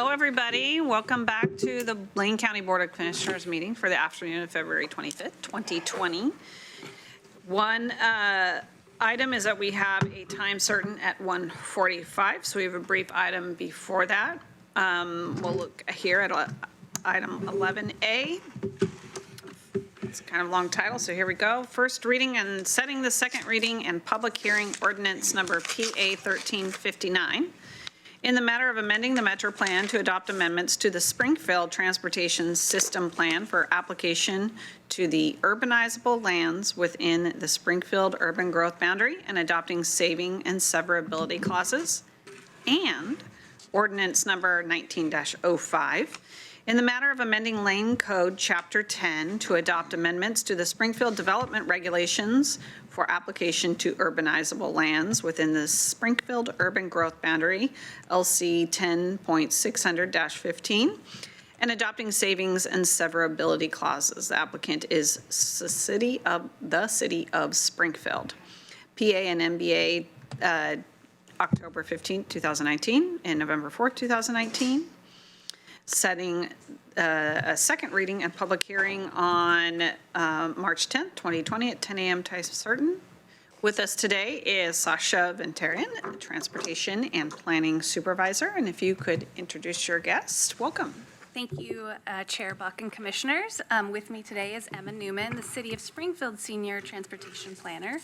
Hello, everybody. Welcome back to the Blaine County Board of Commissioners meeting for the afternoon of February 25th, 2020. One item is that we have a time certain at 1:45, so we have a brief item before that. We'll look here at item 11A. It's kind of a long title, so here we go. First reading and setting the second reading and public hearing ordinance number PA1359. In the matter of amending the Metro Plan to adopt amendments to the Springfield Transportation System Plan for application to the urbanizable lands within the Springfield urban growth boundary and adopting saving and severability clauses. And ordinance number 19-05. In the matter of amending Lane Code Chapter 10 to adopt amendments to the Springfield Development Regulations for application to urbanizable lands within the Springfield Urban Growth Boundary, LC 10.600-15, and adopting savings and severability clauses. The applicant is the City of Springfield. PA and MBA October 15, 2019 and November 4, 2019. Setting a second reading and public hearing on March 10th, 2020 at 10 a.m. time certain. With us today is Sasha Ventarian, Transportation and Planning Supervisor. And if you could introduce your guest, welcome. Thank you, Chair Buck and Commissioners. With me today is Emma Newman, the City of Springfield Senior Transportation Planner.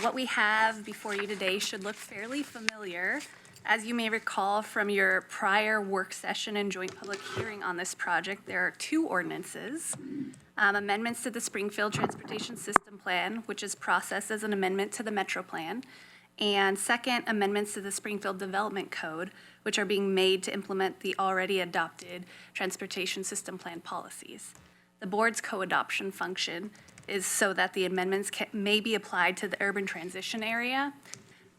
What we have before you today should look fairly familiar. As you may recall from your prior work session and joint public hearing on this project, there are two ordinances. Amendments to the Springfield Transportation System Plan, which is processed as an amendment to the Metro Plan, and second, amendments to the Springfield Development Code, which are being made to implement the already adopted Transportation System Plan policies. The board's co-adoption function is so that the amendments may be applied to the urban transition area,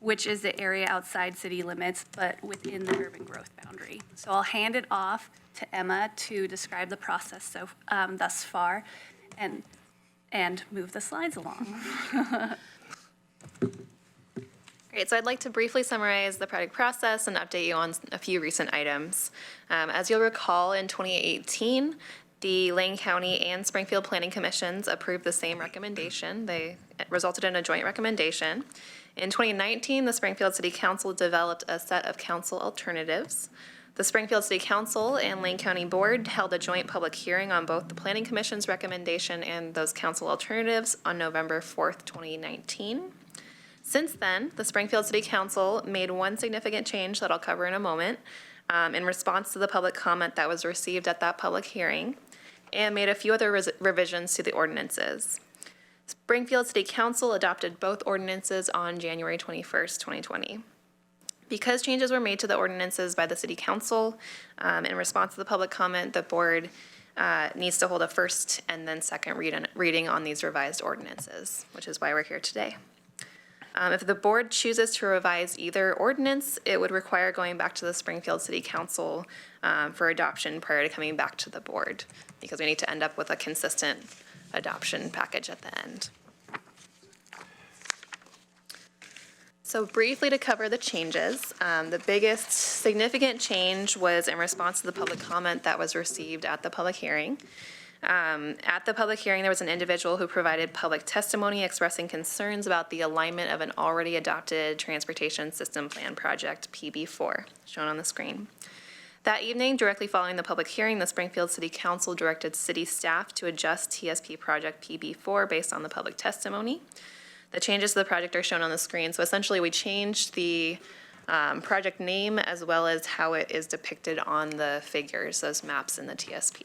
which is the area outside city limits, but within the urban growth boundary. So I'll hand it off to Emma to describe the process thus far and move the slides along. Great, so I'd like to briefly summarize the project process and update you on a few recent items. As you'll recall, in 2018, the Lane County and Springfield Planning Commissions approved the same recommendation. They resulted in a joint recommendation. In 2019, the Springfield City Council developed a set of council alternatives. The Springfield City Council and Lane County Board held a joint public hearing on both the Planning Commission's recommendation and those council alternatives on November 4th, 2019. Since then, the Springfield City Council made one significant change that I'll cover in a moment in response to the public comment that was received at that public hearing, and made a few other revisions to the ordinances. Springfield City Council adopted both ordinances on January 21st, 2020. Because changes were made to the ordinances by the City Council, in response to the public comment, the board needs to hold a first and then second reading on these revised ordinances, which is why we're here today. If the board chooses to revise either ordinance, it would require going back to the Springfield City Council for adoption prior to coming back to the board, because we need to end up with a consistent adoption package at the end. So briefly to cover the changes, the biggest significant change was in response to the public comment that was received at the public hearing. At the public hearing, there was an individual who provided public testimony expressing concerns about the alignment of an already adopted Transportation System Plan project, PB4, shown on the screen. That evening, directly following the public hearing, the Springfield City Council directed city staff to adjust TSP project PB4 based on the public testimony. The changes to the project are shown on the screen. So essentially, we changed the project name as well as how it is depicted on the figures, those maps in the TSP,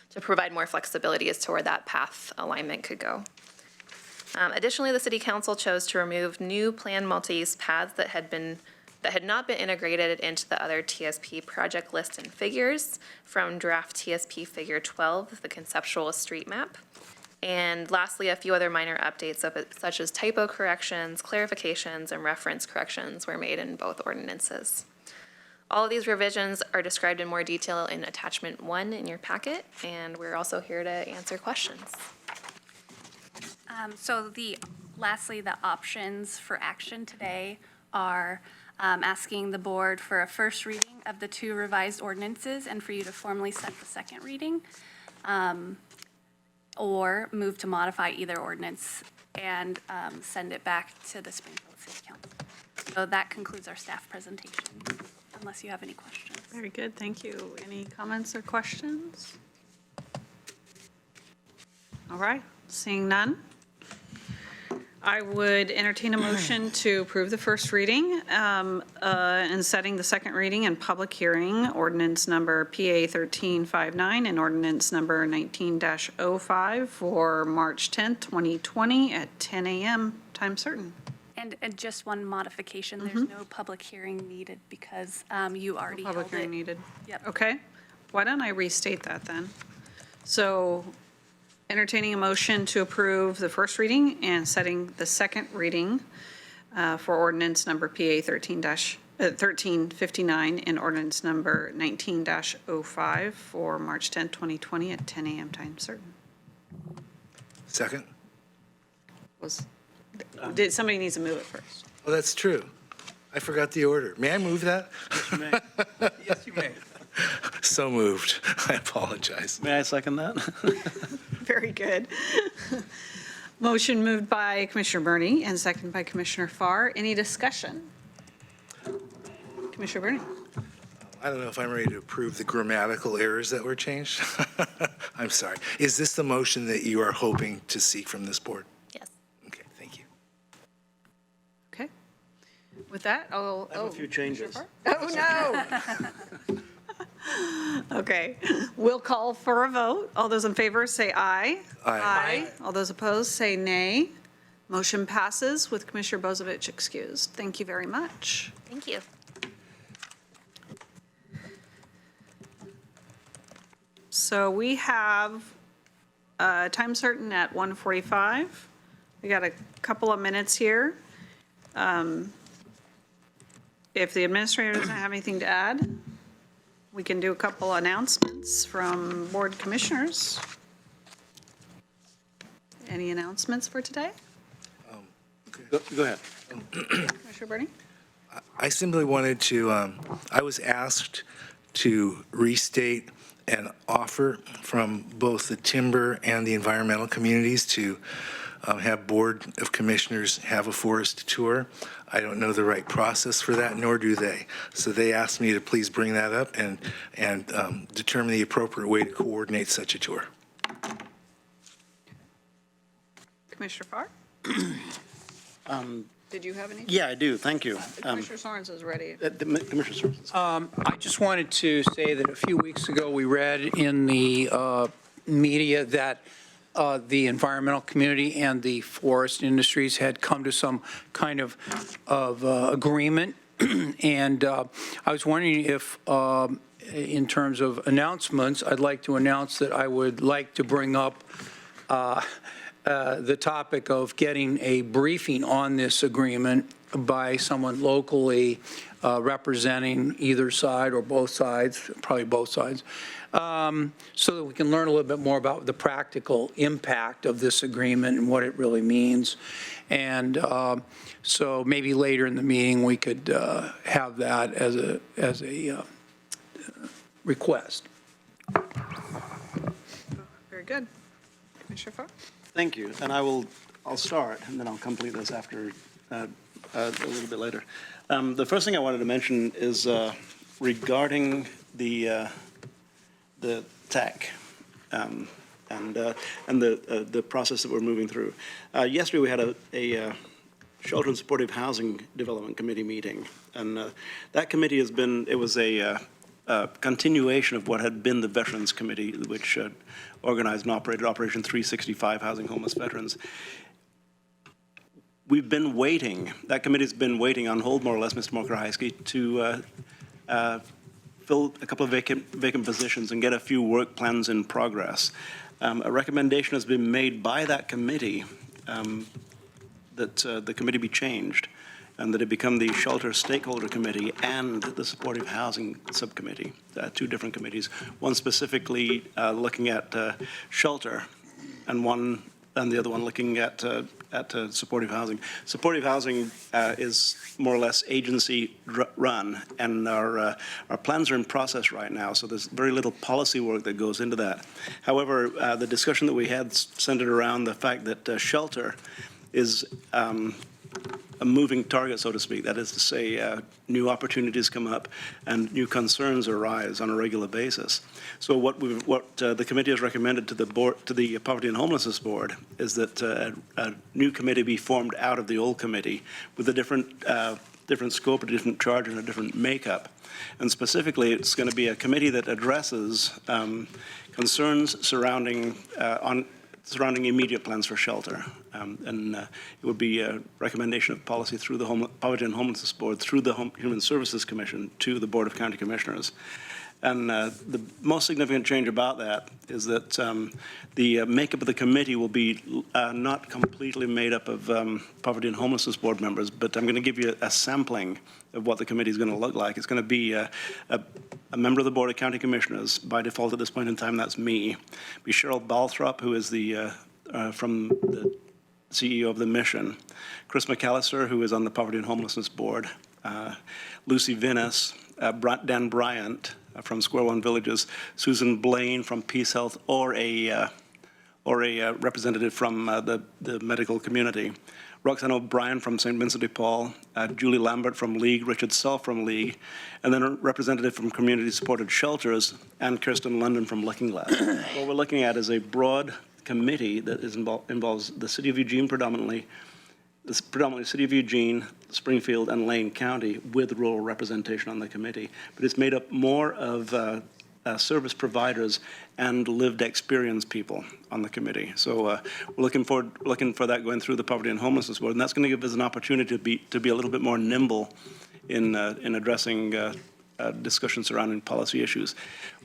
to provide more flexibility as to where that path alignment could go. Additionally, the City Council chose to remove new planned multi-use paths that had not been integrated into the other TSP project list and figures from draft TSP figure 12, the conceptual street map. And lastly, a few other minor updates such as typo corrections, clarifications, and reference corrections were made in both ordinances. All of these revisions are described in more detail in attachment 1 in your packet, and we're also here to answer questions. Lastly, the options for action today are asking the board for a first reading of the 2 revised ordinances and for you to formally set the second reading, or move to modify either ordinance and send it back to the Springfield City Council. So that concludes our staff presentation, unless you have any questions. Very good, thank you. Any comments or questions? All right, seeing none. I would entertain a motion to approve the first reading and setting the second reading and public hearing, ordinance number PA 1359 and ordinance number 19-05 for March 10th, 2020 at 10 a.m. time certain. And just one modification, there's no public hearing needed because you already held it. Public hearing needed. Yep. Okay, why don't I restate that then? So entertaining a motion to approve the first reading and setting the second reading for ordinance number PA 1359 and ordinance number 19-05 for March 10, 2020 at 10 a.m. time certain. Second? Did somebody needs to move it first? Oh, that's true. I forgot the order. May I move that? Yes, you may. Yes, you may. So moved. I apologize. May I second that? Very good. Motion moved by Commissioner Burney and seconded by Commissioner Farr. Any discussion? Commissioner Burney? I don't know if I'm ready to approve the grammatical errors that were changed. I'm sorry. Is this the motion that you are hoping to seek from this board? Yes. Okay, thank you. Okay. With that, I'll. I have a few changes. Oh, no. Okay, we'll call for a vote. All those in favor say aye. Aye. All those opposed say nay. Motion passes with Commissioner Bozovic excused. Thank you very much. Thank you. So we have time certain at 1:45. We got a couple of minutes here. If the administrator doesn't have anything to add, we can do a couple announcements from board commissioners. Any announcements for today? Go ahead. Commissioner Burney? I simply wanted to, I was asked to restate an offer from both the timber and the environmental communities to have Board of Commissioners have a forest tour. I don't know the right process for that, nor do they. So they asked me to please bring that up and determine the appropriate way to coordinate such a tour. Commissioner Farr? Did you have any? Yeah, I do. Thank you. Commissioner Sorens is ready. Commissioner Services. I just wanted to say that a few weeks ago, we read in the media that the environmental community and the forest industries had come to some kind of agreement. And I was wondering if, in terms of announcements, I'd like to announce that I would like to bring up the topic of getting a briefing on this agreement by someone locally representing either side or both sides, probably both sides, so that we can learn a little bit more about the practical impact of this agreement and what it really means. And so maybe later in the meeting, we could have that as a request. Very good. Commissioner Farr? Thank you. And I'll start, and then I'll complete this after a little bit later. The first thing I wanted to mention is regarding the tech and the process that we're moving through. Yesterday we had a Shelter and Supportive Housing Development Committee meeting, and that committee it was a continuation of what had been the Veterans Committee, which organized and operated Operation 365 Housing Homeless Veterans. We've been waiting, that committee's been waiting on hold more or less, Mr. Mokrahysky, to fill a couple of vacant positions and get a few work plans in progress. A recommendation has been made by that committee that the committee be changed and that it become the Shelter Stakeholder Committee and the Supportive Housing Subcommittee, two different committees, one specifically looking at shelter and the other one looking at supportive housing. Supportive housing is more or less agency-run, and our plans are in process right now, so there's very little policy work that goes into that. However, the discussion that we had centered around the fact that shelter is a moving target, so to speak. That is to say, new opportunities come up and new concerns arise on a regular basis. So what the committee has recommended to the board, to the Poverty and Homelessness Board, is that a new committee be formed out of the old committee with a different scope, a different charge, and a different makeup. And specifically, it's going to be a committee that addresses concerns surrounding immediate plans for shelter. It would be a recommendation of policy through the Poverty and Homelessness Board, through the Human Services Commission, to the Board of County Commissioners. And the most significant change about that is that the makeup of the committee will be not completely made up of Poverty and Homelessness Board members, but I'm going to give you a sampling of what the committee is going to look like. It's going to be a member of the Board of County Commissioners. By default at this point in time, that's me. Be Cheryl Balthrop, who is from the CEO of the Mission. Chris McAllister, who is on the Poverty and Homelessness Board. Lucy Vinnis, Dan Bryant from Square One Villages, Susan Blaine from Peace Health, or a representative from the medical community. Roxanne O'Brien from St. Vincent de Paul, Julie Lambert from League, Richard Self from League, and then a representative from Community-Supported Shelters, and Kirsten London from Looking Glass. What we're looking at is a broad committee that involves the City of Eugene predominantly City of Eugene, Springfield, and Lane County with rural representation on the committee. But it's made up more of service providers and lived experience people on the committee. So we're looking for that going through the Poverty and Homelessness Board, and that's going to give us an opportunity to be a little bit more nimble in addressing discussions surrounding policy issues.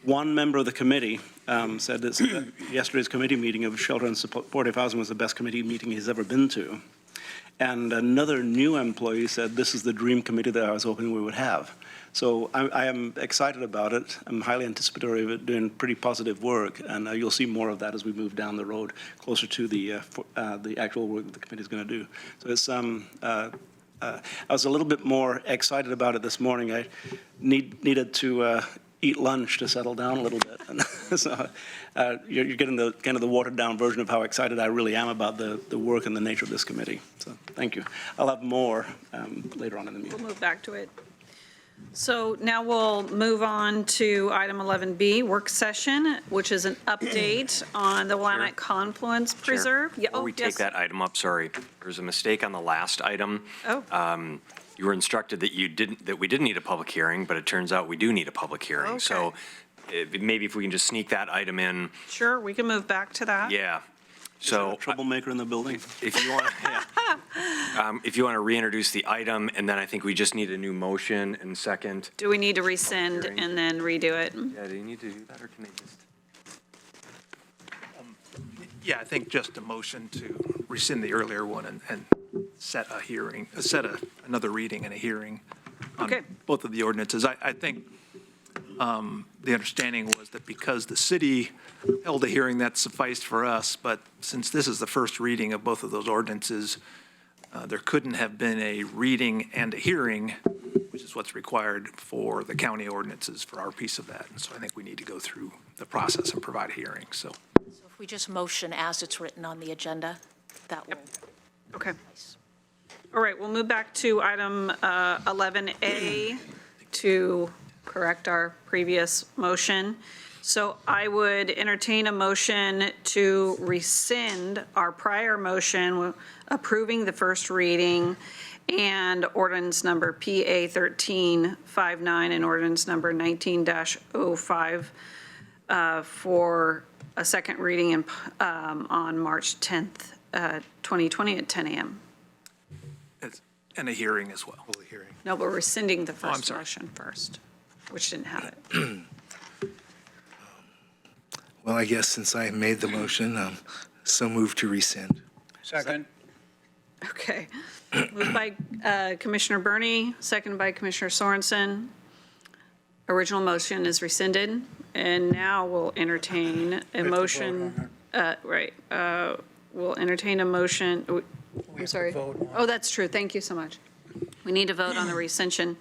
One member of the committee said that yesterday's committee meeting of Shelter and Supportive Housing was the best committee meeting he's ever been to. And another new employee said, this is the dream committee that I was hoping we would have. So I am excited about it. I'm highly anticipatory of it doing pretty positive work, and you'll see more of that as we move down the road closer to the actual work that the committee is going to do. So it's I was a little bit more excited about it this morning. I needed to eat lunch to settle down a little bit. And so you're getting the kind of the watered down version of how excited I really am about the work and the nature of this committee. So thank you. I'll have more later on in the meeting. We'll move back to it. So now we'll move on to item 11B, work session, which is an update on the Willamette Confluence Preserve. Chair, before we take that item up, sorry, there's a mistake on the last item. Oh. You were instructed that we didn't need a public hearing, but it turns out we do need a public hearing. Okay. So maybe if we can just sneak that item in. Sure, we can move back to that. Yeah. Is there So a troublemaker in the building? if you want, if you want to reintroduce the item, and then I think we just need a new motion and second. Do we need to rescind and then redo it? Yeah, do you need to do that, or can they just? Yeah, I think just a motion to rescind the earlier one and set a hearing, another reading and a hearing on Okay. both of the ordinances. I think the understanding was that because the city held a hearing, that sufficed for us, but since this is the first reading of both of those ordinances, there couldn't have been a reading and a hearing, which is what's required for the county ordinances for our piece of that. And so I think we need to go through the process and provide a hearing, so. So if we just motion as it's written on the agenda, that will. Okay. All right, we'll move back to item 11A to correct our previous motion. So I would entertain a motion to rescind our prior motion approving the first reading and ordinance number PA1359 and ordinance number 19-05 for a second reading on March 10th, 2020 at 10 a.m. And a hearing as well. Hold a hearing. No, we're rescinding the I'm first sorry. motion first, which didn't have it. Well, I guess since I made the motion, so move to rescind. Second. Okay. Moved by Commissioner Burney, seconded by Commissioner Sorensen. Original motion is rescinded, and now we'll entertain a motion. We'll entertain a motion. I'm sorry. vote on- Oh, that's true. Thank you so much. We need to vote on the rescission.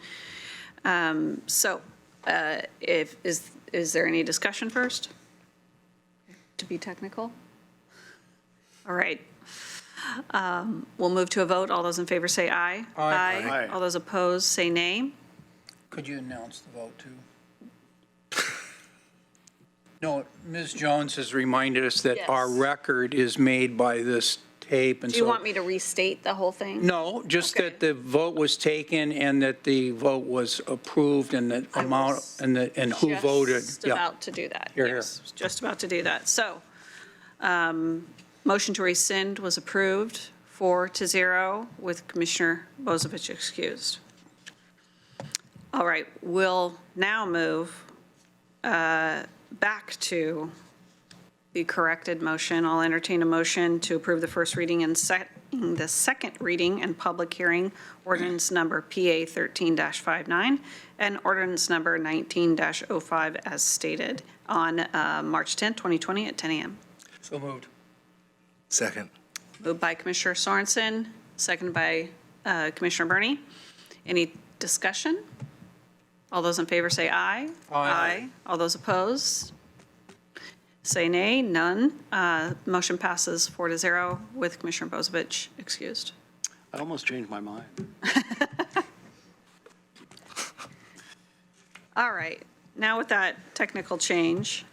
Is there any discussion first? To be technical? All right. We'll move to a vote. All those in favor say aye. Aye. Aye. All those opposed say nay. Could you announce the vote, too? No, Ms. Jones has reminded us that our Yes. record is made by this tape, and so... Do you want me to restate the whole thing? No, just Okay. that the vote was taken and that the vote was approved and the I amount, was and who voted. Just Yeah. about to do that. Here, here. Yes, just about to do that. So, motion to rescind was approved 4-0 with Commissioner Bozovich excused. All right, we'll now move back to the corrected motion. I'll entertain a motion to approve the first reading and setting the second reading and public hearing, ordinance number PA 13-59 and ordinance number 19-05 as stated on March 10, 2020 at 10 a.m. So moved. Second. Moved by Commissioner Sorensen, seconded by Commissioner Burney. Any discussion? All those in favor say aye. Aye. All those opposed? Say nay. None. Motion passes 4-0 with Commissioner Bozovich excused. I almost changed my mind. All right. Now with that technical change,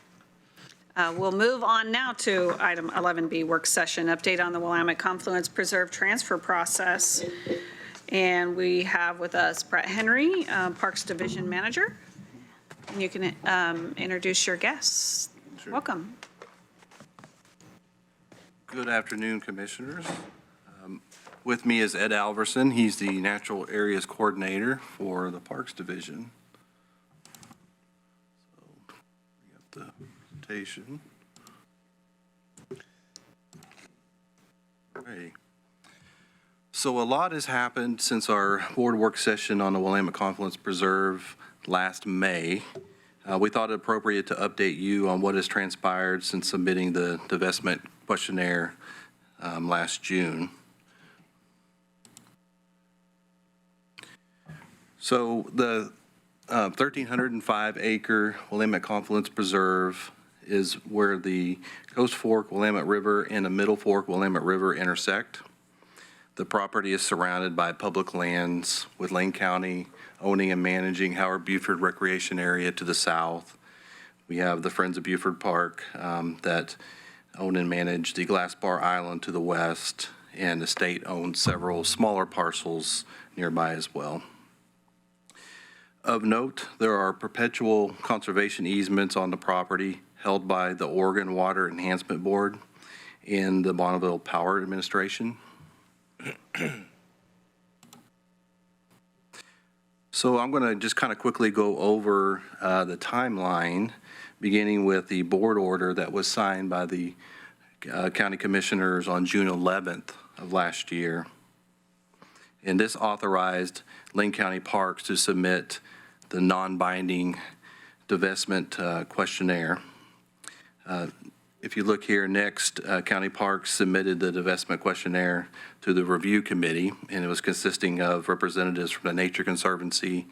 we'll move on now to item 11B, work session, update on the Willamette Confluence Preserve transfer process. And we have with us Brett Henry, Parks Division Manager. And you can introduce your guests. Sure. Welcome. Good afternoon, Commissioners. With me is Ed Alverson. He's the Natural Areas Coordinator for the Parks Division. So, we got the presentation. Okay. So a lot has happened since our board work session on the Willamette Confluence Preserve last May. We thought it appropriate to update you on what has transpired since submitting the divestment questionnaire last June. So the 1,305-acre Willamette Confluence Preserve is where the Coast Fork Willamette River and the Middle Fork Willamette River intersect. The property is surrounded by public lands with Lane County owning and managing Howard Buford Recreation Area to the south. We have the Friends of Buford Park that own and manage the Glass Bar Island to the west, and the state owns several smaller parcels nearby as well. Of note, there are perpetual conservation easements on the property held by the Oregon Water Enhancement Board and the Bonneville Power Administration. So I'm going to just kind of quickly go over the timeline, beginning with the board order that was signed by the county commissioners on June 11th of last year. And this authorized Lane County Parks to submit the non-binding divestment questionnaire. If you look here next, County Parks submitted the divestment questionnaire to the review committee, and it was consisting of representatives from the Nature Conservancy,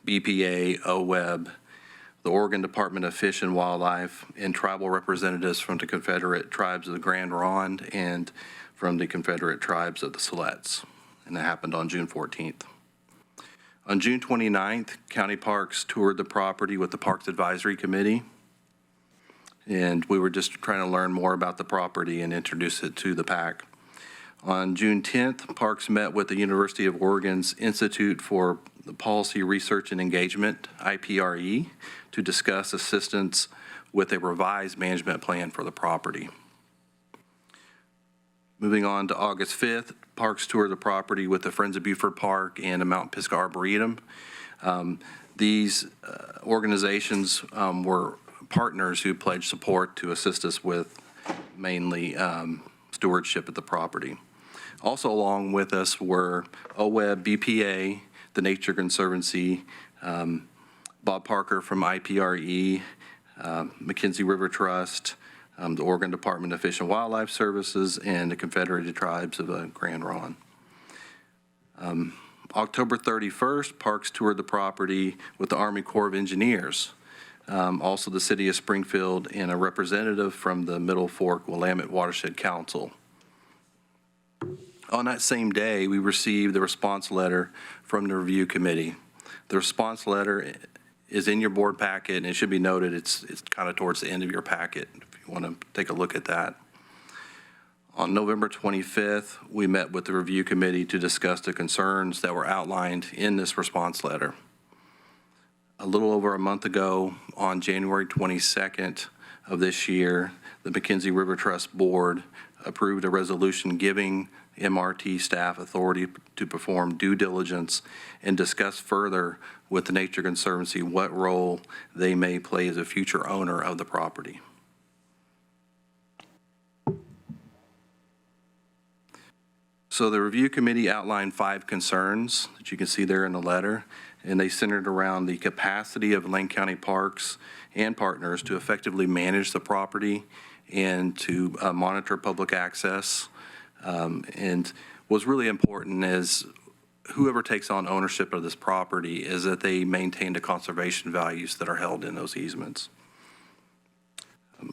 BPA, OWEB, the Oregon Department of Fish and Wildlife, and tribal representatives from the Confederate Tribes of the Grand Ronde and from the Confederate Tribes of the Silettes. And that happened on June 14th. On June 29th, County Parks toured the property with the Parks Advisory Committee, and we were just trying to learn more about the property and introduce it to the PAC. On June 10th, Parks met with the University of Oregon's Institute for Policy Research and Engagement, IPRE, to discuss assistance with a revised management plan for the property. Moving on to August 5th, Parks toured the property with the Friends of Buford Park and the Mount Pisgah Arboretum. These organizations were partners who pledged support to assist us with mainly stewardship of the property. Also along with us were OWEB, BPA, the Nature Conservancy, Bob Parker from IPRE, McKenzie River Trust, the Oregon Department of Fish and Wildlife Services, and the Confederated Tribes of Grand Ronde. October 31st, Parks toured the property with the Army Corps of Engineers, also the City of Springfield, and a representative from the Middle Fork Willamette Watershed Council. On that same day, we received the response letter from the review committee. The response letter is in your board packet, and it should be noted it's kind of towards the end of your packet if you want to take a look at that. On November 25th, we met with the review committee to discuss the concerns that were outlined in this response letter. A little over a month ago, on January 22nd of this year, the McKenzie River Trust Board approved a resolution giving MRT staff authority to perform due diligence and discuss further with the Nature Conservancy what role they may play as a future owner of the property. So the review committee outlined 5 concerns that you can see there in the letter, and they centered around the capacity of Lane County Parks and partners to effectively manage the property and to monitor public access. And what's really important is whoever takes on ownership of this property is that they maintain the conservation values that are held in those easements.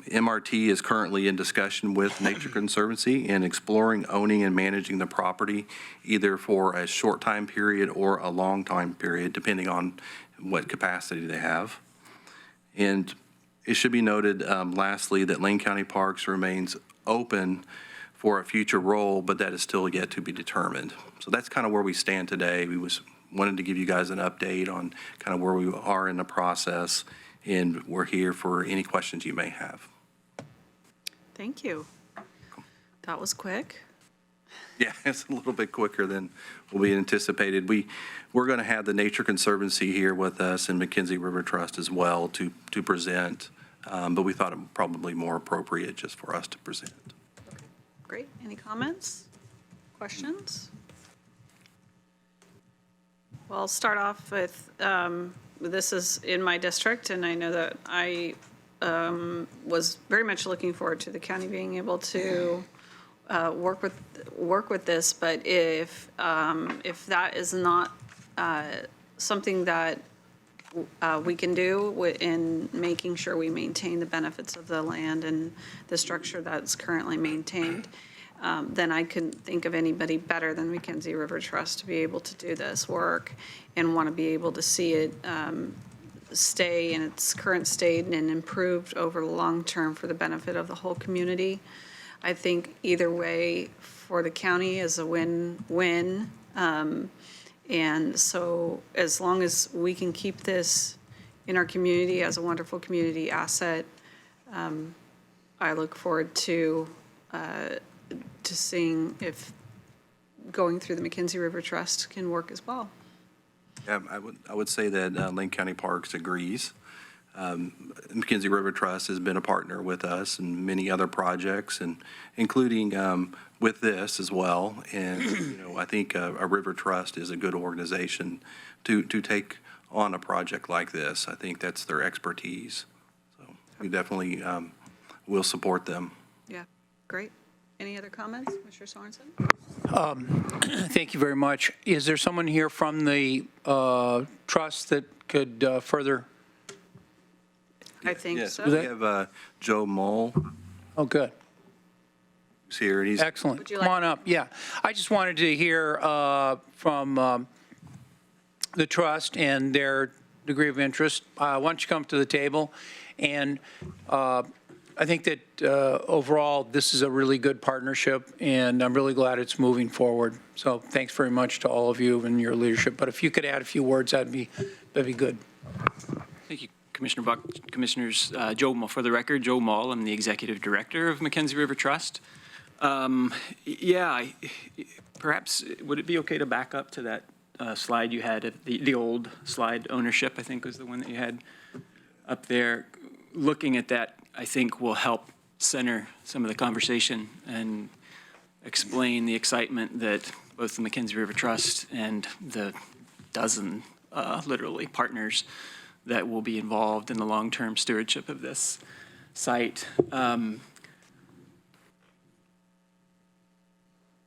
MRT is currently in discussion with Nature Conservancy in exploring owning and managing the property either for a short time period or a long time period, depending on what capacity they have. And it should be noted, lastly, that Lane County Parks remains open for a future role, but that is still yet to be determined. So that's kind of where we stand today. We wanted to give you guys an update on kind of where we are in the process, and we're here for any questions you may have. Thank you. That was quick. Yeah, it's a little bit quicker than we anticipated. We're going to have the Nature Conservancy here with us and McKenzie River Trust as well to present, but we thought it probably more appropriate just for us to present. Great. Any comments? Questions? Well, I'll start off with, this is in my district, and I know that I was very much looking forward to the county being able to work with this, but if that is not something that we can do in making sure we maintain the benefits of the land and the structure that's currently maintained, then I couldn't think of anybody better than McKenzie River Trust to be able to do this work and want to be able to see it stay in its current state and improved over the long term for the benefit of the whole community. I think either way for the county is a win-win. And so as long as we can keep this in our community as a wonderful community asset, I look forward to seeing if going through the McKenzie River Trust can work as well. Yeah, I would say that Lane County Parks agrees. McKenzie River Trust has been a partner with us in many other projects, and including with this as well. And I think a River Trust is a good organization to take on a project like this. I think that's their expertise. So we definitely will support them. Yeah, great. Any other comments, Mr. Sorensen? Thank you very much. Is there someone here from the trust that could further? I think Yes, so. we have Joe Mull Oh, good. who's here. And he's Excellent. Would you Come like- on up. Yeah. I just wanted to hear from the trust and their degree of interest. Why don't you come to the table? And I think that overall, this is a really good partnership, and I'm really glad it's moving forward. So thanks very much to all of you and your leadership. But if you could add a few words, that'd be good. Thank you, Commissioner Buck. Commissioners, Joe Mull, for the record, Joe Mull, I'm the Executive Director of McKenzie River Trust. Perhaps, would it be okay to back up to that slide you had, the old slide, ownership, I think was the one that you had up there. Looking at that, I think will help center some of the conversation and explain the excitement that both the McKenzie River Trust and the dozen, literally, partners that will be involved in the long-term stewardship of this site.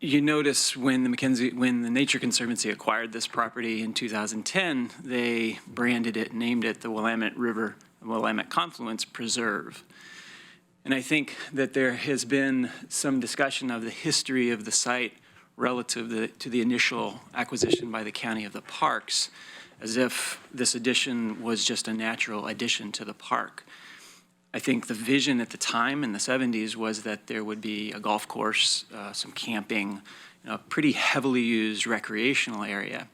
You notice when the Nature Conservancy acquired this property in 2010, they branded it, named it the Willamette River, Willamette Confluence Preserve. And I think that there has been some discussion of the history of the site relative to the initial acquisition by the county of the parks, as if this addition was just a natural addition to the park. I think the vision at the time in the 70s was that there would be a golf course, some camping, a pretty heavily used recreational area.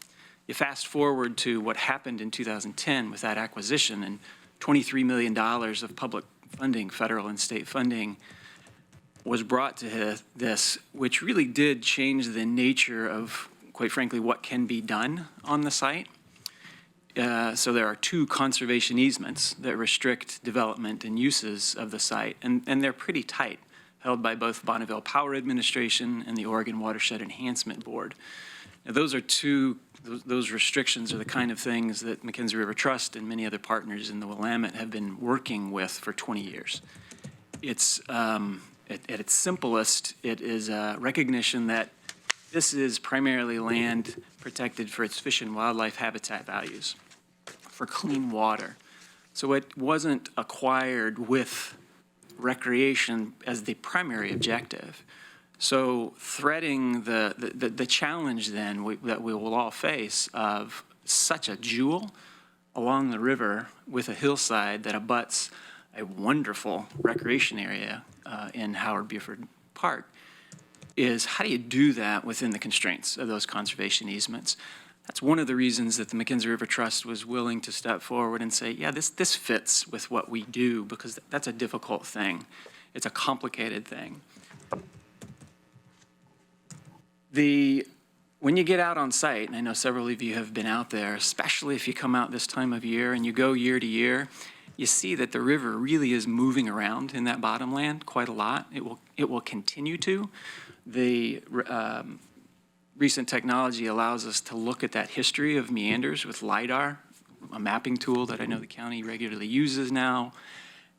You fast forward to what happened in 2010 with that acquisition, and $23 million of public funding, federal and state funding, was brought to this, which really did change the nature of, quite frankly, what can be done on the site. So there are 2 conservation easements that restrict development and uses of the site, and they're pretty tight, held by both Bonneville Power Administration and the Oregon Watershed Enhancement Board. Now, those restrictions are the kind of things that McKenzie River Trust and many other partners in the Willamette have been working with for 20 years. It's, at its simplest, it is a recognition that this is primarily land protected for its fish and wildlife habitat values, for clean water. So it wasn't acquired with recreation as the primary objective. So threading the challenge then that we will all face of such a jewel along the river with a hillside that abuts a wonderful recreation area in Howard Buford Park is how do you do that within the constraints of those conservation easements? That's one of the reasons that the McKenzie River Trust was willing to step forward and say, yeah, this fits with what we do, because that's a difficult thing. It's a complicated thing. When you get out on site, and I know several of you have been out there, especially if you come out this time of year and you go year to year, you see that the river really is moving around in that bottomland quite a lot. It will continue to. The recent technology allows us to look at that history of meanders with LIDAR, a mapping tool that I know the county regularly uses now,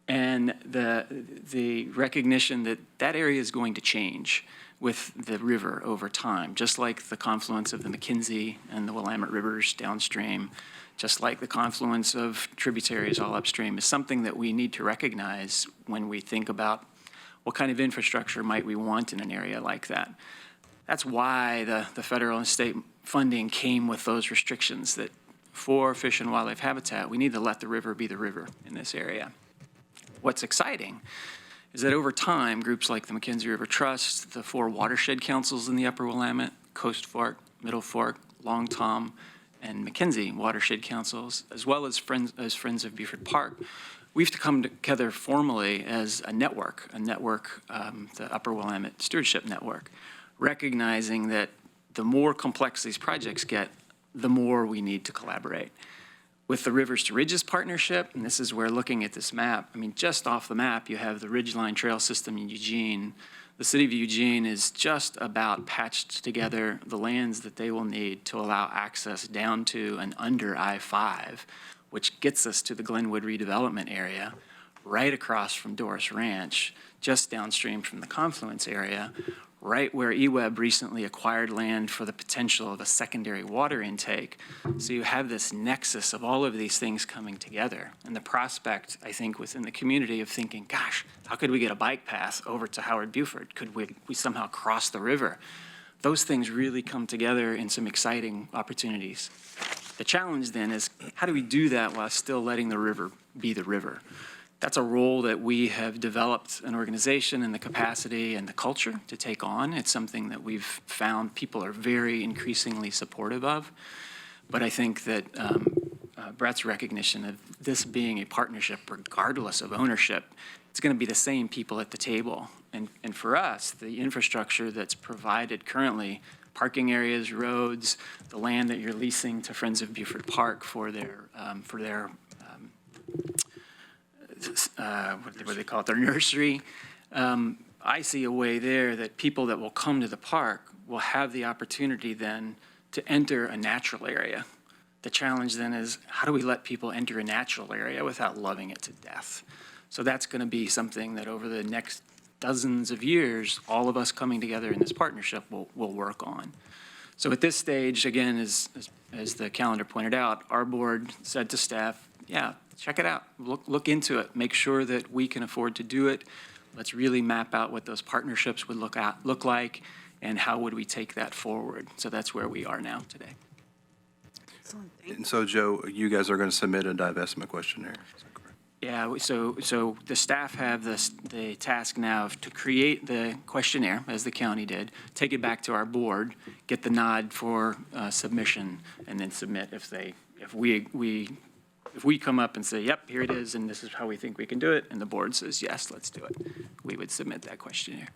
and the recognition that that area is going to change with the river over time, just like the confluence of the McKenzie and the Willamette rivers downstream, just like the confluence of tributaries all upstream, is something that we need to recognize when we think about what kind of infrastructure might we want in an area like that. That's why the federal and state funding came with those restrictions, that for fish and wildlife habitat, we need to let the river be the river in this area. What's exciting is that over time, groups like the McKenzie River Trust, the 4 watershed councils in the Upper Willamette, Coast Fork, Middle Fork, Long Tom, and McKenzie watershed councils, as well as Friends of Buford Park, we've to come together formally as a network, the Upper Willamette Stewardship Network, recognizing that the more complex these projects get, the more we need to collaborate. With the Rivers to Ridges partnership, and this is where looking at this map, I mean, just off the map, you have the Ridgeline Trail System in Eugene. The city of Eugene is just about patched together the lands that they will need to allow access down to and under I-5, which gets us to the Glenwood redevelopment area, right across from Doris Ranch, just downstream from the Confluence area, right where EWEB recently acquired land for the potential of a secondary water intake. So you have this nexus of all of these things coming together. And the prospect, I think, within the community of thinking, gosh, how could we get a bike path over to Howard Buford? Could we somehow cross the river? Those things really come together in some exciting opportunities. The challenge then is, how do we do that while still letting the river be the river? That's a role that we have developed an organization and the capacity and the culture to take on. It's something that we've found people are very increasingly supportive of. But I think that Brett's recognition of this being a partnership, regardless of ownership, it's going to be the same people at the table. And for us, the infrastructure that's provided currently, parking areas, roads, the land that you're leasing to Friends of Buford Park for their what do they call it, their nursery. I see a way there that people that will come to the park will have the opportunity then to enter a natural area. The challenge then is, how do we let people enter a natural area without loving it to death? So that's going to be something that over the next dozens of years, all of us coming together in this partnership will work on. So at this stage, again, as the calendar pointed out, our board said to staff, yeah, check it out, look into it, make sure that we can afford to do it. Let's really map out what those partnerships would look like, and how would we take that forward. So that's where we are now today. And so, Joe, you guys are going to submit a divestment questionnaire. Is that correct? Yeah, so the staff have the task now to create the questionnaire, as the county did, take it back to our board, get the nod for submission, and then submit if we come up and say, yep, here it is, and this is how we think we can do it, and the board says, yes, let's do it, we would submit that questionnaire.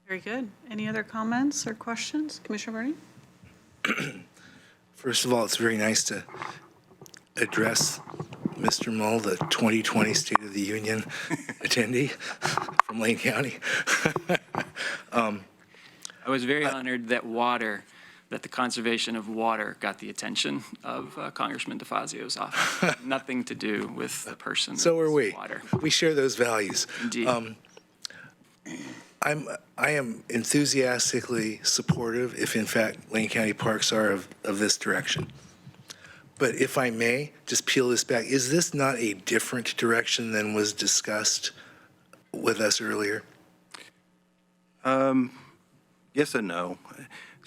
Very good. Any other comments or questions? Commissioner Bernie? First of all, it's very nice to address Mr. Mull, the 2020 State of the Union attendee from Lane County. I was very honored that the conservation of water got the attention of Congressman DeFazio's office. Nothing to do with the person. So are we. Water. We share those values. Indeed. I am enthusiastically supportive, if in fact Lane County Parks are of this direction. But if I may, just peel this back, is this not a different direction than was discussed with us earlier? Yes and no.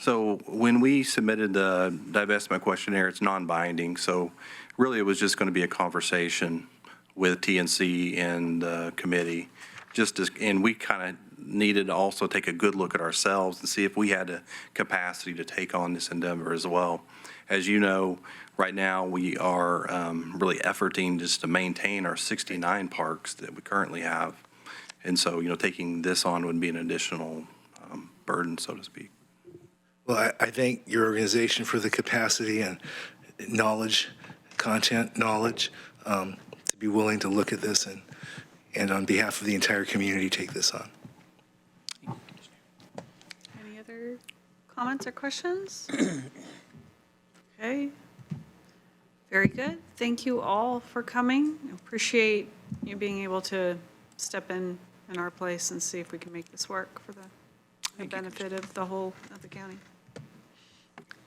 So when we submitted the divestment questionnaire, it's non-binding. So really, it was just going to be a conversation with TNC and the committee. And we kind of needed to also take a good look at ourselves and see if we had the capacity to take on this endeavor as well. As you know, right now, we are really efforting just to maintain our 69 parks that we currently have. And so, taking this on would be an additional burden, so to speak. Well, I thank your organization for the capacity and knowledge, content knowledge, to be willing to look at this and on behalf of the entire community, take this on. Any other comments or questions? Okay. Very good. Thank you all for coming. Appreciate you being able to step in our place and see if we can make this work for the benefit of the whole of the county.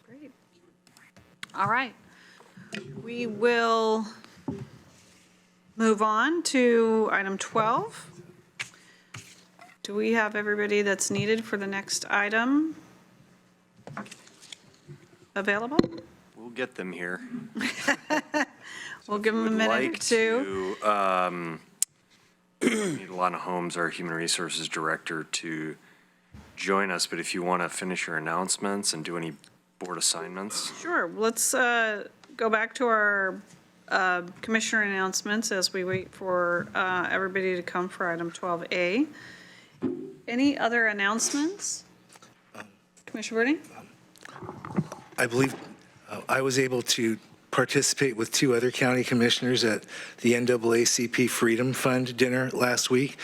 Great. All right. We will move on to item 12. Do we have everybody that's needed for the next item available? We'll get them here. We'll give them a minute or two. Need Lana Holmes, our Human Resources Director, to join us, but if you want to finish your announcements and do any board assignments. Sure. Let's go back to our commissioner announcements as we wait for everybody to come for item 12A. Any other announcements? Commissioner Bernie? I believe I was able to participate with two other county commissioners at the NAACP Freedom Fund dinner last week.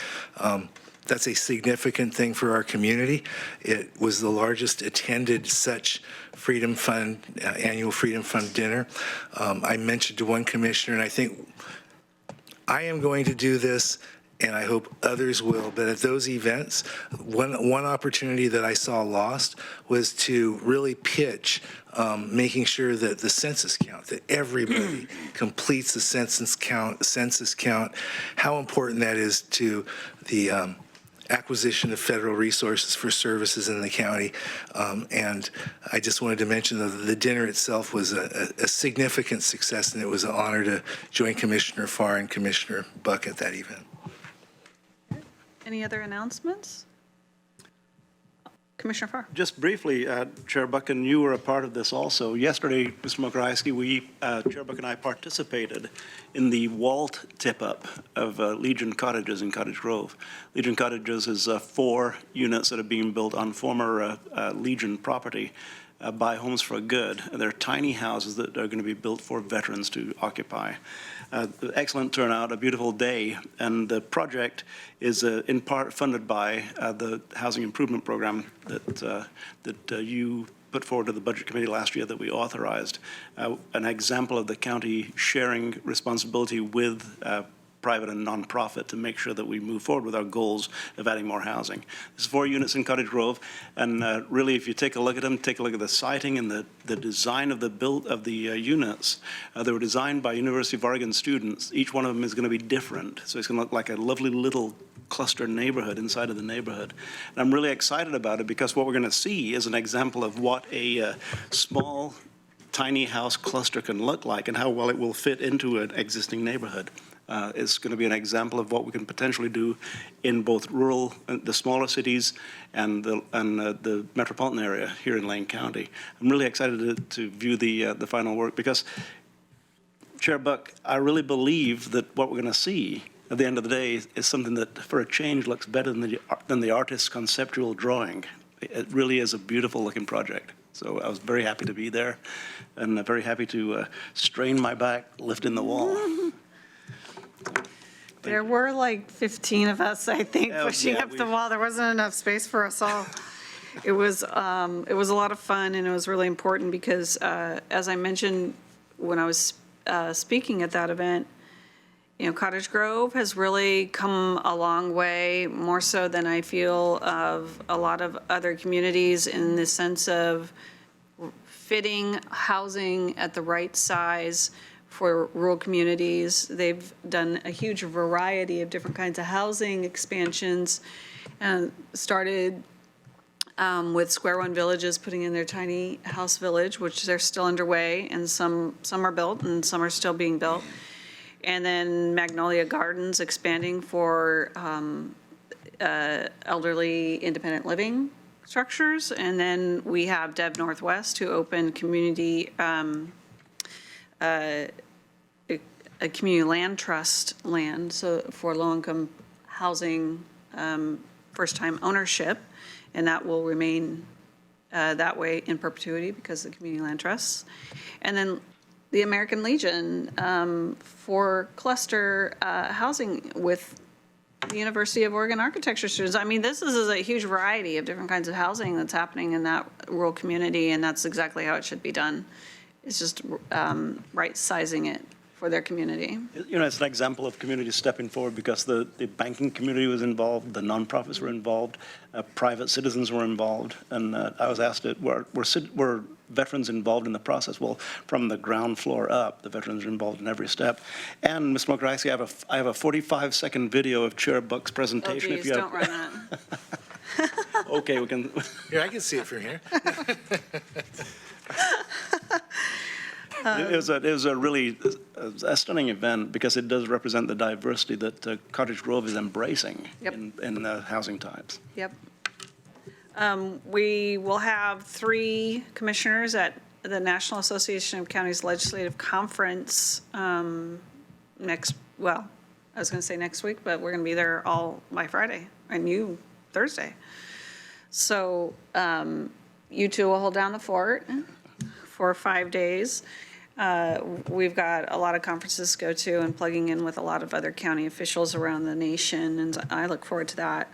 That's a significant thing for our community. It was the largest attended such Freedom Fund, annual Freedom Fund dinner. I mentioned to one commissioner, and I think I am going to do this, and I hope others will, but at those events, one opportunity that I saw lost was to really pitch making sure that the census count, that everybody completes the census count, how important that is to the acquisition of federal resources for services in the county. And I just wanted to mention that the dinner itself was a significant success, and it was an honor to join Commissioner Farr and Commissioner Buck at that event. Any other announcements? Commissioner Farr. Just briefly, Chair Buck, and you were a part of this also. Yesterday, Mr. Mokrajewski, Chair Buck and I participated in the Walt tip-up of Legion Cottages in Cottage Grove. Legion Cottages is 4 units that are being built on former Legion property by Homes for Good. They're tiny houses that are going to be built for veterans to occupy. Excellent turnout, a beautiful day, and the project is in part funded by the Housing Improvement Program that you put forward to the Budget Committee last year that we authorized. An example of the county sharing responsibility with private and nonprofit to make sure that we move forward with our goals of adding more housing. There's 4 units in Cottage Grove, and really, if you take a look at them, take a look at the siting and the design of the units. They were designed by University of Oregon students. Each one of them is going to be different, so it's going to look like a lovely little cluster neighborhood inside of the neighborhood. And I'm really excited about it because what we're going to see is an example of what a small, tiny house cluster can look like and how well it will fit into an existing neighborhood. It's going to be an example of what we can potentially do in both rural, the smaller cities, and the metropolitan area here in Lane County. I'm really excited to view the final work because, Chair Buck, I really believe that what we're going to see at the end of the day is something that, for a change, looks better than the artist's conceptual drawing. It really is a beautiful looking project. So I was very happy to be there, and very happy to strain my back lifting the wall. There were like 15 of us, I think, pushing up the we- wall. There wasn't enough space for us all. It was a lot of fun, and it was really important because, as I mentioned when I was speaking at that event, Cottage Grove has really come a long way, more so than I feel of a lot of other communities, in the sense of fitting housing at the right size for rural communities. They've done a huge variety of different kinds of housing expansions, and started with Square One Villages putting in their tiny house village, which they're still underway, and some are built and some are still being built. And then Magnolia Gardens expanding for elderly independent living structures. And then we have Dev Northwest, who opened community, a community land trust land, so for low-income housing, first-time ownership, and that will remain that way in perpetuity because of the community land trusts. And then the American Legion for cluster housing with the University of Oregon architecture students. I mean, this is a huge variety of different kinds of housing that's happening in that rural community, and that's exactly how it should be done. It's just right-sizing it for their community. It's an example of communities stepping forward because the banking community was involved, the nonprofits were involved, private citizens were involved, and I was asked, were veterans involved in the process? Well, from the ground floor up, the veterans are involved in every step. And Ms. Mokrajski, I have a 45-second video of Chair Buck's presentation. Oh, geez, don't run that. Okay, we can. Here, I can see it from here. It was a really stunning event because it does represent the diversity that Cottage Grove is embracing in the housing types. Yep. We will have 3 commissioners at the National Association of Counties Legislative Conference next week, but we're going to be there all by Friday, and you Thursday. So you two will hold down the fort for 5 days. We've got a lot of conferences to go to and plugging in with a lot of other county officials around the nation, and I look forward to that.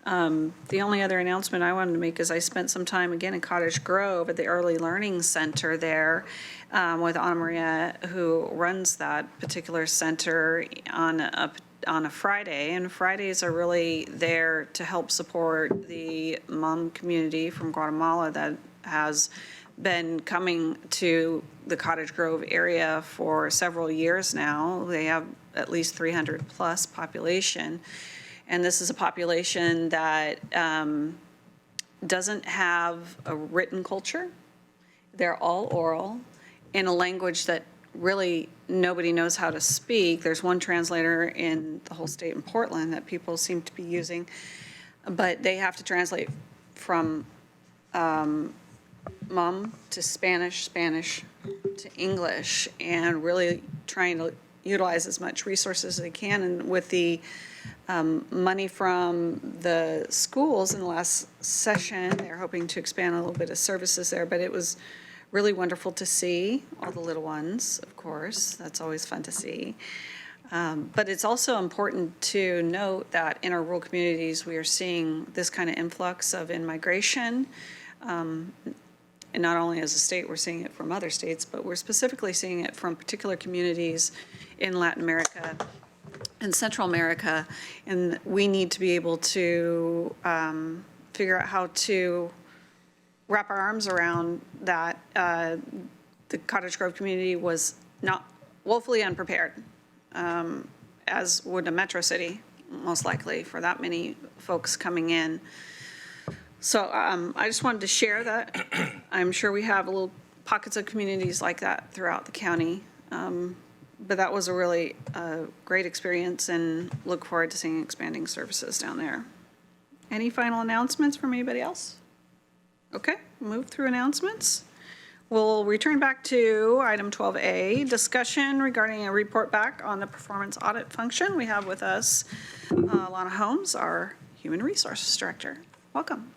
The only other announcement I wanted to make is I spent some time again in Cottage Grove at the Early Learning Center there with Anna Maria, who runs that particular center on a Friday. And Fridays are really there to help support the Hmong community from Guatemala that has been coming to the Cottage Grove area for several years now. They have at least 300 plus population. And this is a population that doesn't have a written culture. They're all oral in a language that really nobody knows how to speak. There's one translator in the whole state in Portland that people seem to be using, but they have to translate from Hmong to Spanish, Spanish to English, and really trying to utilize as much resources as they can. And with the money from the schools in the last session, they're hoping to expand a little bit of services there, but it was really wonderful to see all the little ones, of course. That's always fun to see. But it's also important to note that in our rural communities, we are seeing this kind of influx of in-migration. And not only as a state, we're seeing it from other states, but we're specifically seeing it from particular communities in Latin America in Central America, and we need to be able to figure out how to wrap our arms around that. The Cottage Grove community was not woefully unprepared, as would a metro city, most likely, for that many folks coming in. So I just wanted to share that. I'm sure we have little pockets of communities like that throughout the county. But that was a really great experience, and look forward to seeing expanding services down there. Any final announcements from anybody else? Okay, move through announcements. We'll return back to item 12A, discussion regarding a report back on the performance audit function. We have with us Lana Holmes, our Human Resources Director. Welcome.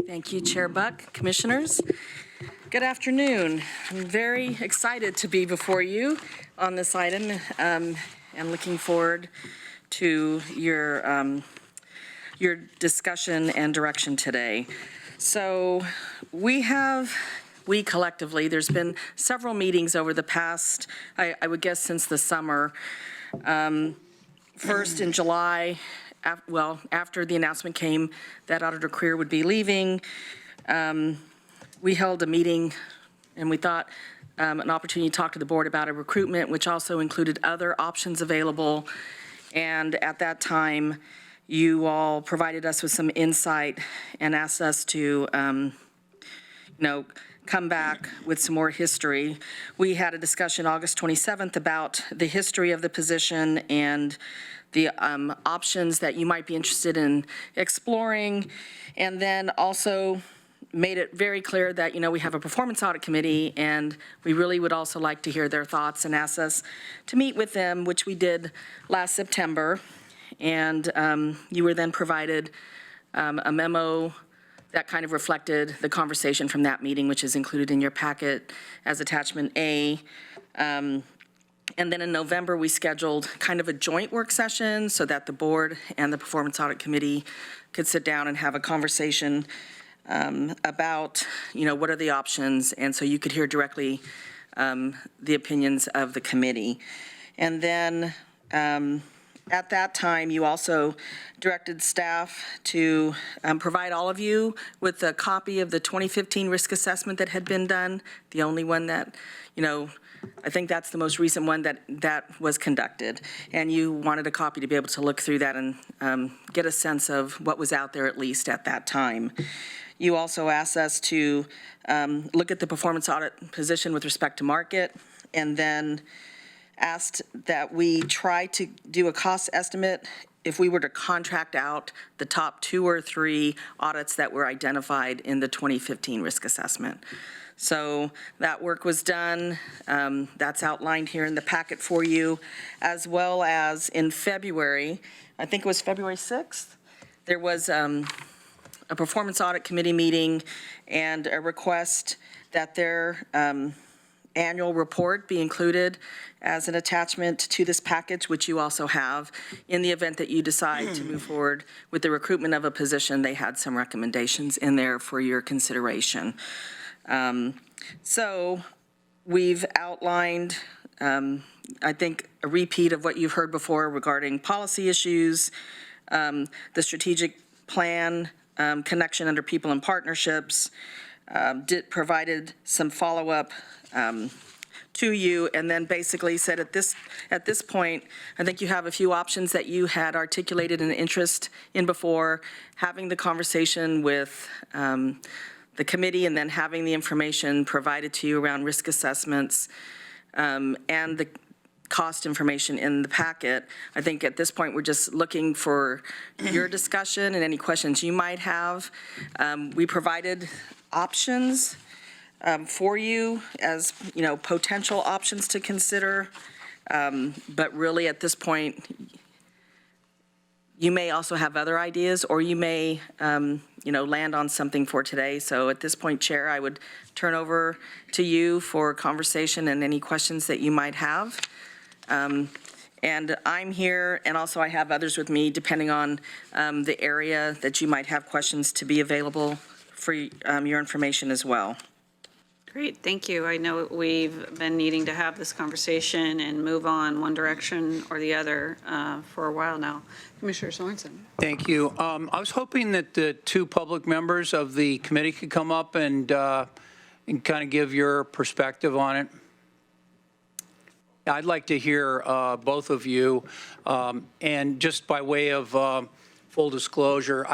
Thank you, Chair Buck, Commissioners. Good afternoon. I'm very excited to be before you on this item and looking forward to your discussion and direction today. So we collectively, there's been several meetings over the past, I would guess since the summer. First in July, after the announcement came that Auditor Creer would be leaving, we held a meeting and we thought an opportunity to talk to the board about a recruitment, which also included other options available. And at that time, you all provided us with some insight and asked us to, come back with some more history. We had a discussion August 27th about the history of the position and the options that you might be interested in exploring, and then also made it very clear that, we have a performance audit committee, and we really would also like to hear their thoughts and asked us to meet with them, which we did last September. And you were then provided a memo that kind of reflected the conversation from that meeting, which is included in your packet as attachment A. And then in November, we scheduled kind of a joint work session so that the board and the performance audit committee could sit down and have a conversation about, what are the options, and so you could hear directly the opinions of the committee. And then at that time, you also directed staff to provide all of you with a copy of the 2015 risk assessment that had been done, the only one that, I think that's the most recent one that was conducted. And you wanted a copy to be able to look through that and get a sense of what was out there, at least at that time. You also asked us to look at the performance audit position with respect to market, and then asked that we try to do a cost estimate if we were to contract out the top 2 or 3 audits that were identified in the 2015 risk assessment. So that work was done. That's outlined here in the packet for you, as well as in February, I think it was February 6th, there was a performance audit committee meeting and a request that their annual report be included as an attachment to this package, which you also have. In the event that you decide to move forward with the recruitment of a position, they had some recommendations in there for your consideration. So we've outlined, I think, a repeat of what you've heard before regarding policy issues, the strategic plan, connection under people and partnerships, provided some follow-up to you, and then basically said at this point, I think you have a few options that you had articulated an interest in before, having the conversation with the committee, and then having the information provided to you around risk assessments and the cost information in the packet. I think at this point, we're just looking for your discussion and any questions you might have. We provided options for you as, potential options to consider. But really at this point, you may also have other ideas, or you may, land on something for today. So at this point, Chair, I would turn over to you for conversation and any questions that you might have. And I'm here, and also I have others with me, depending on the area that you might have questions, to be available for your information as well. Great, thank you. I know we've been needing to have this conversation and move on one direction or the other for a while now. Commissioner Sorensen. Thank you. I was hoping that the two public members of the committee could come up and kind of give your perspective on it. I'd like to hear both of you. And just by way of full disclosure,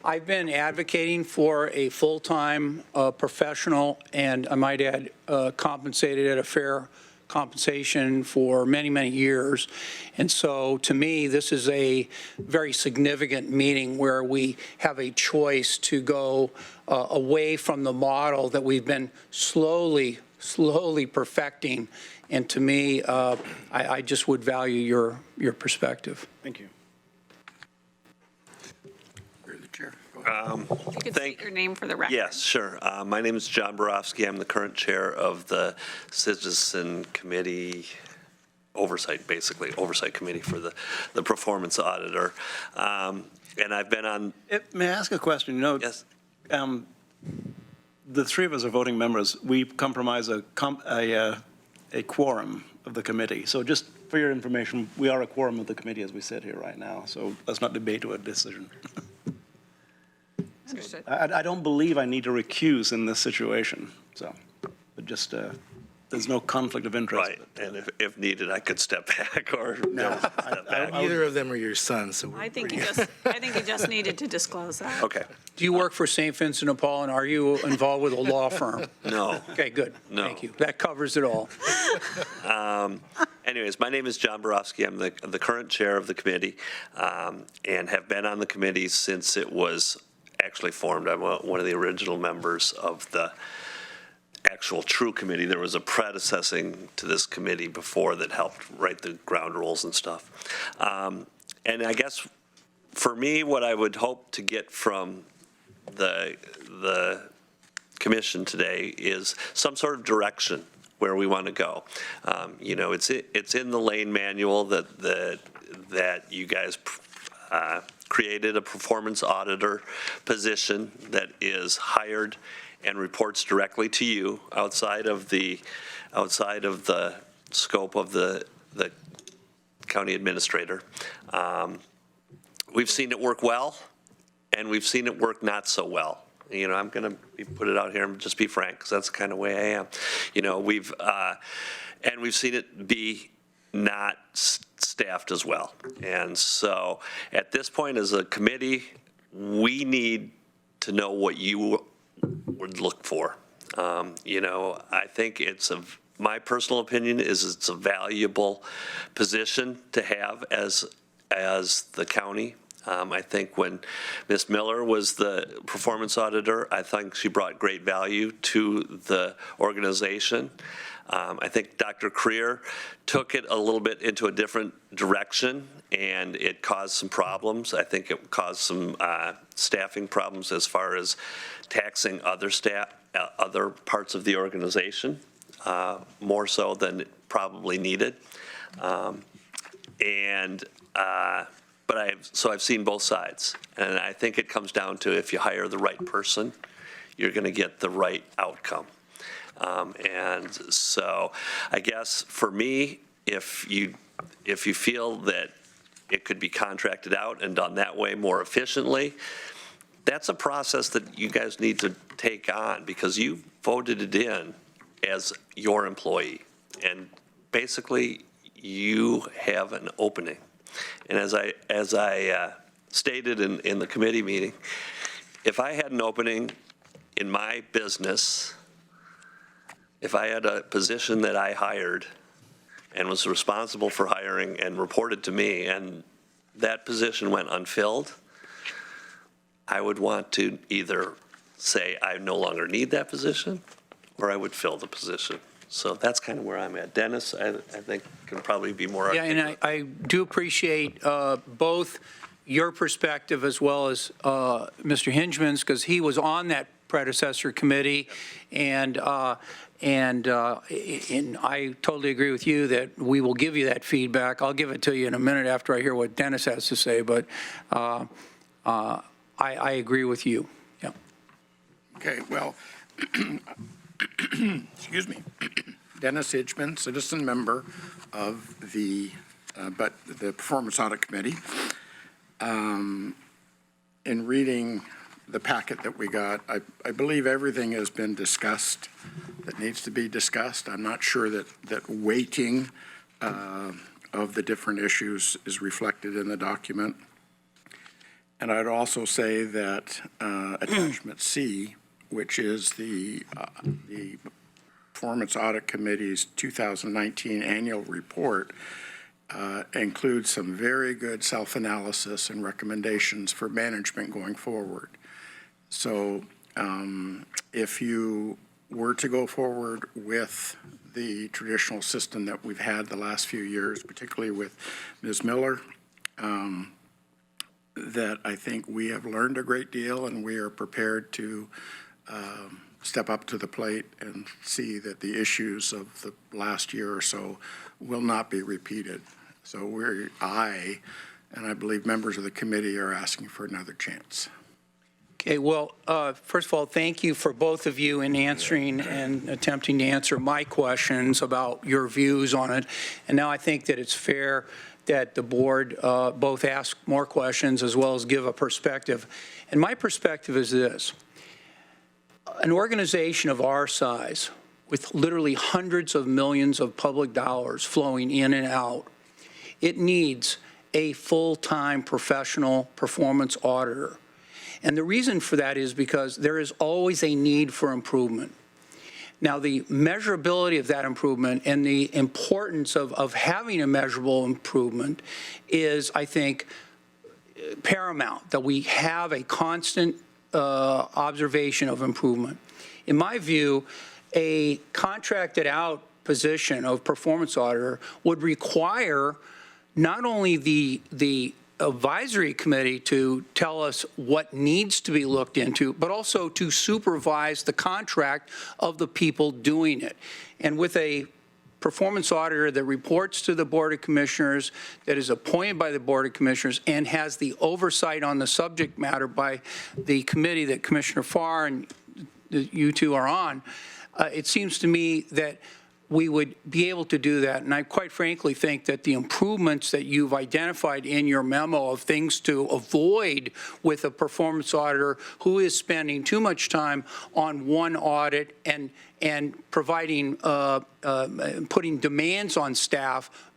I've been advocating for a full-time professional, and I might add compensated at a fair compensation for many, many years. And so to me, this is a very significant meeting where we have a choice to go away from the model that we've been slowly perfecting. And to me, I just would value your perspective. Thank you. If you could state your name for the record. Yes, sure. My name is John Borofsky. I'm the current chair of the Citizen Committee Oversight Committee for the Performance Auditor. And I've been on. May I ask a question? You know, Yes. The three of us are voting members. We comprise a quorum of the committee. So just for your information, we are a quorum of the committee as we sit here right now. So let's not debate a decision. Understood. I don't believe I need to recuse in this situation, so, but just, there's no conflict of interest. Right, and if needed, I could step back or no. Step back. Neither of them are your sons, so we're I think pretty- you just needed to disclose that. Okay, Do you work for St. Vincent de Paul, and are you involved with a law firm? no. Okay, good. No. Thank you. That covers it all. Anyways, my name is John Borofsky. I'm the current chair of the committee and have been on the committee since it was actually formed. I'm one of the original members of the actual true committee. There was a predecessing to this committee before that helped write the ground rules and stuff. And I guess for me, what I would hope to get from the commission today is some sort of direction where we want to go. You know, it's in the lane manual that you guys created a performance auditor position that is hired and reports directly to you outside of the scope of the county administrator. We've seen it work well, and we've seen it work not so well. You know, I'm going to put it out here and just be frank, because that's the kind of way I am. You know, we've seen it be not staffed as well. And so at this point as a committee, we need to know what you would look for. You know, I think my personal opinion is it's a valuable position to have as the county. I think when Ms. Miller was the performance auditor, I think she brought great value to the organization. I think Dr. Creer took it a little bit into a different direction, and it caused some problems. I think it caused some staffing problems as far as taxing other staff, other parts of the organization, more so than it probably needed. But I've seen both sides, and I think it comes down to if you hire the right person, you're going to get the right outcome. And so I guess for me, if you feel that it could be contracted out and done that way more efficiently, that's a process that you guys need to take on, because you voted it in as your employee. And basically, you have an opening. And as I stated in the committee meeting, if I had an opening in my business, if I had a position that I hired and was responsible for hiring and reported to me, and that position went unfilled, I would want to either say I no longer need that position, or I would fill the position. So that's kind of where I'm at. Dennis, I think, can probably be more articulate. Yeah, and I do appreciate both your perspective as well as Mr. Hingeman's, because he was on that predecessor committee, and I totally agree with you that we will give you that feedback. I'll give it to you in a minute after I hear what Dennis has to say, but I agree with you. Yeah. Okay, well, excuse me, Dennis Hitchman, citizen member of the Performance Audit Committee. In reading the packet that we got, I believe everything has been discussed that needs to be discussed. I'm not sure that weighting of the different issues is reflected in the document. And I'd also say that Attachment C, which is the Performance Audit Committee's 2019 annual report, includes some very good self-analysis and recommendations for management going forward. So if you were to go forward with the traditional system that we've had the last few years, particularly with Ms. Miller, that I think we have learned a great deal, and we are prepared to step up to the plate and see that the issues of the last year or so will not be repeated. So I believe members of the committee are asking for another chance. Okay, well, first of all, thank you for both of you in answering and attempting to answer my questions about your views on it. And now I think that it's fair that the board both ask more questions as well as give a perspective. And my perspective is this. An organization of our size, with literally hundreds of millions of public dollars flowing in and out, it needs a full-time professional performance auditor. And the reason for that is because there is always a need for improvement. Now, the measurability of that improvement and the importance of having a measurable improvement is, I think, paramount, that we have a constant observation of improvement. In my view, a contracted out position of performance auditor would require not only the advisory committee to tell us what needs to be looked into, but also to supervise the contract of the people doing it. And with a performance auditor that reports to the Board of Commissioners, that is appointed by the Board of Commissioners, and has the oversight on the subject matter by the committee that Commissioner Farr and you two are on, it seems to me that we would be able to do that. And I quite frankly think that the improvements that you've identified in your memo of things to avoid with a performance auditor who is spending too much time on one audit and providing, putting demands on staff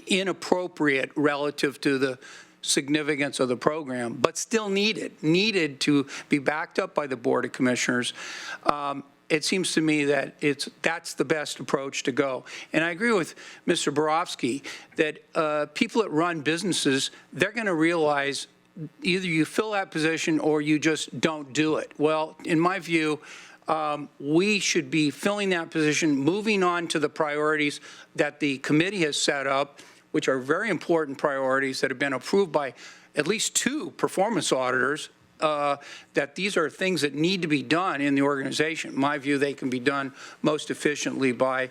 inappropriate relative to the significance of the program, but still needed to be backed up by the Board of Commissioners. It seems to me that that's the best approach to go. And I agree with Mr. Borofsky that people that run businesses, they're going to realize either you fill that position or you just don't do it. Well, in my view, we should be filling that position, moving on to the priorities that the committee has set up, which are very important priorities that have been approved by at least 2 performance auditors, that these are things that need to be done in the organization. In my view, they can be done most efficiently by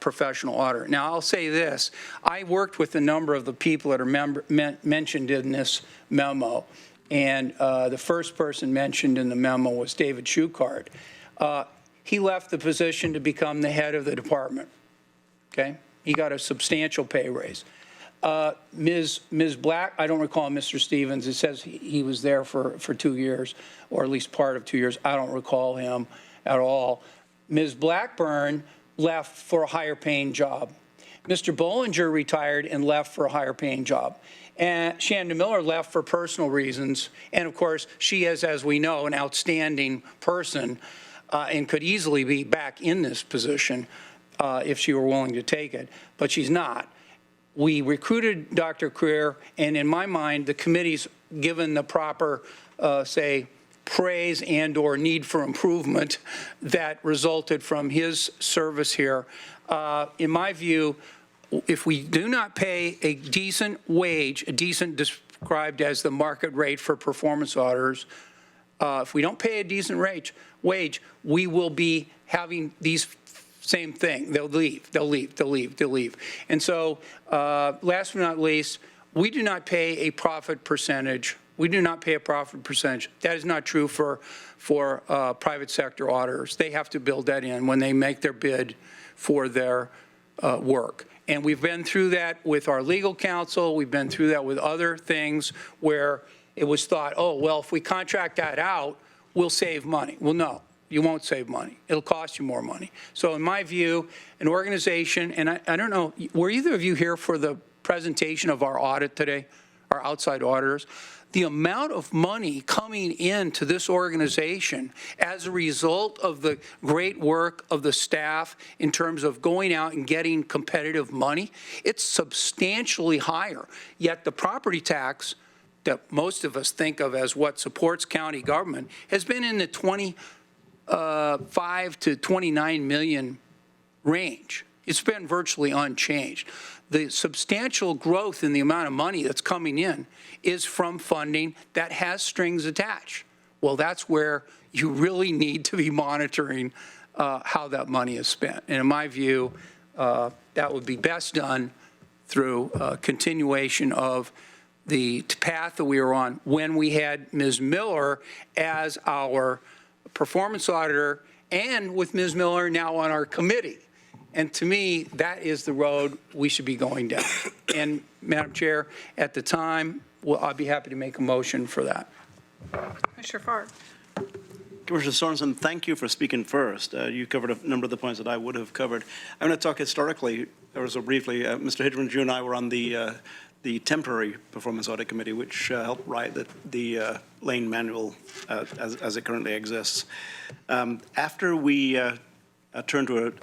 professional auditor. Now, I'll say this. I worked with a number of the people that are mentioned in this memo, and the first person mentioned in the memo was David Schuchard. He left the position to become the head of the department, okay? He got a substantial pay raise. Ms. Black, I don't recall Mr. Stevens. It says he was there for 2 years, or at least part of 2 years. I don't recall him at all. Ms. Blackburn left for a higher paying job. Mr. Bollinger retired and left for a higher paying job. And Shanda Miller left for personal reasons. And of course, she is, as we know, an outstanding person and could easily be back in this position if she were willing to take it, but she's not. We recruited Dr. Creer, and in my mind, the committee's given the proper, say, praise and or need for improvement that resulted from his service here. In my view, if we do not pay a decent wage, a decent described as the market rate for performance auditors, if we don't pay a decent wage, we will be having these same thing. They'll leave. And so, last but not least, we do not pay a profit percentage We do not pay a profit percentage. That is not true for private sector auditors. They have to build that in when they make their bid for their work. And we've been through that with our legal counsel. We've been through that with other things where it was thought, oh, well, if we contract that out, we'll save money. Well, no, you won't save money. It'll cost you more money. So in my view, an organization, and I don't know, were either of you here for the presentation of our audit today, our outside auditors? The amount of money coming into this organization as a result of the great work of the staff in terms of going out and getting competitive money, it's substantially higher. Yet the property tax that most of us think of as what supports county government has been in the 25 to 29 million range. It's been virtually unchanged. The substantial growth in the amount of money that's coming in is from funding that has strings attached. Well, that's where you really need to be monitoring how that money is spent. And in my view, that would be best done through continuation of the path that we were on when we had Ms. Miller as our performance auditor and with Ms. Miller now on our committee. And to me, that is the road we should be going down. And Madam Chair, at the time, I'd be happy to make a motion for that. Commissioner Farr. Commissioner Sorensen, thank you for speaking first. You covered a number of the points that I would have covered. I'm going to talk historically, or so briefly. Mr. Hidron, you and I were on the temporary performance audit committee, which helped write the Lane manual as it currently exists. After we turned to a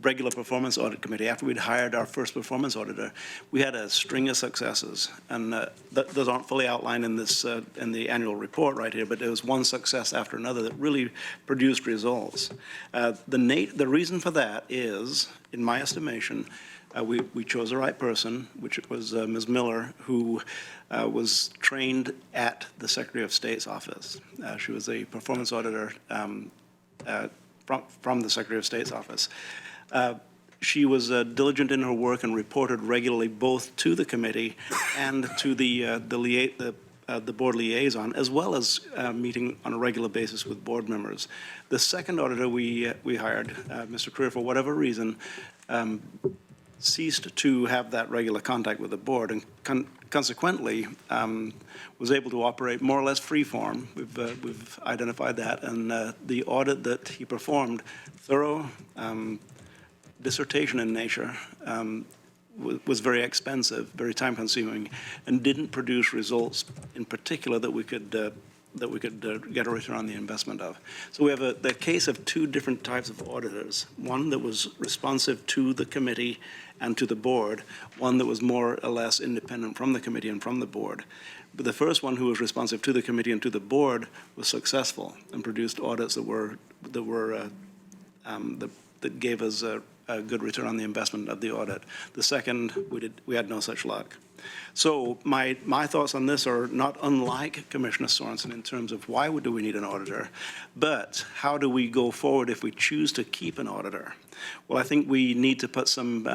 regular performance audit committee, after we'd hired our first performance auditor, we had a string of successes, and those aren't fully outlined in this in the annual report right here, but there was one success after another that really produced results. The reason for that is, in my estimation, we chose the right person, which was Ms. Miller, who was trained at the Secretary of State's office. She was a performance auditor from the Secretary of State's office. She was diligent in her work and reported regularly both to the committee and to the board liaison, as well as meeting on a regular basis with board members. The second auditor we hired, Mr. Career, for whatever reason, ceased to have that regular contact with the board, and consequently was able to operate more or less free-form. We've identified that, and the audit that he performed, thorough, dissertation in nature, was very expensive, very time-consuming, and didn't produce results in particular that we could get a return on the investment of. So we have the case of two different types of auditors, one that was responsive to the committee and to the board, one that was more or less independent from the committee and from the board. But the first one, who was responsive to the committee and to the board, was successful and produced audits that gave us a good return on the investment of the audit. The second, we had no such luck. So my thoughts on this are not unlike Commissioner Sorensen in terms of why do we need an auditor, but how do we go forward if we choose to keep an auditor? Well, I think we need to put some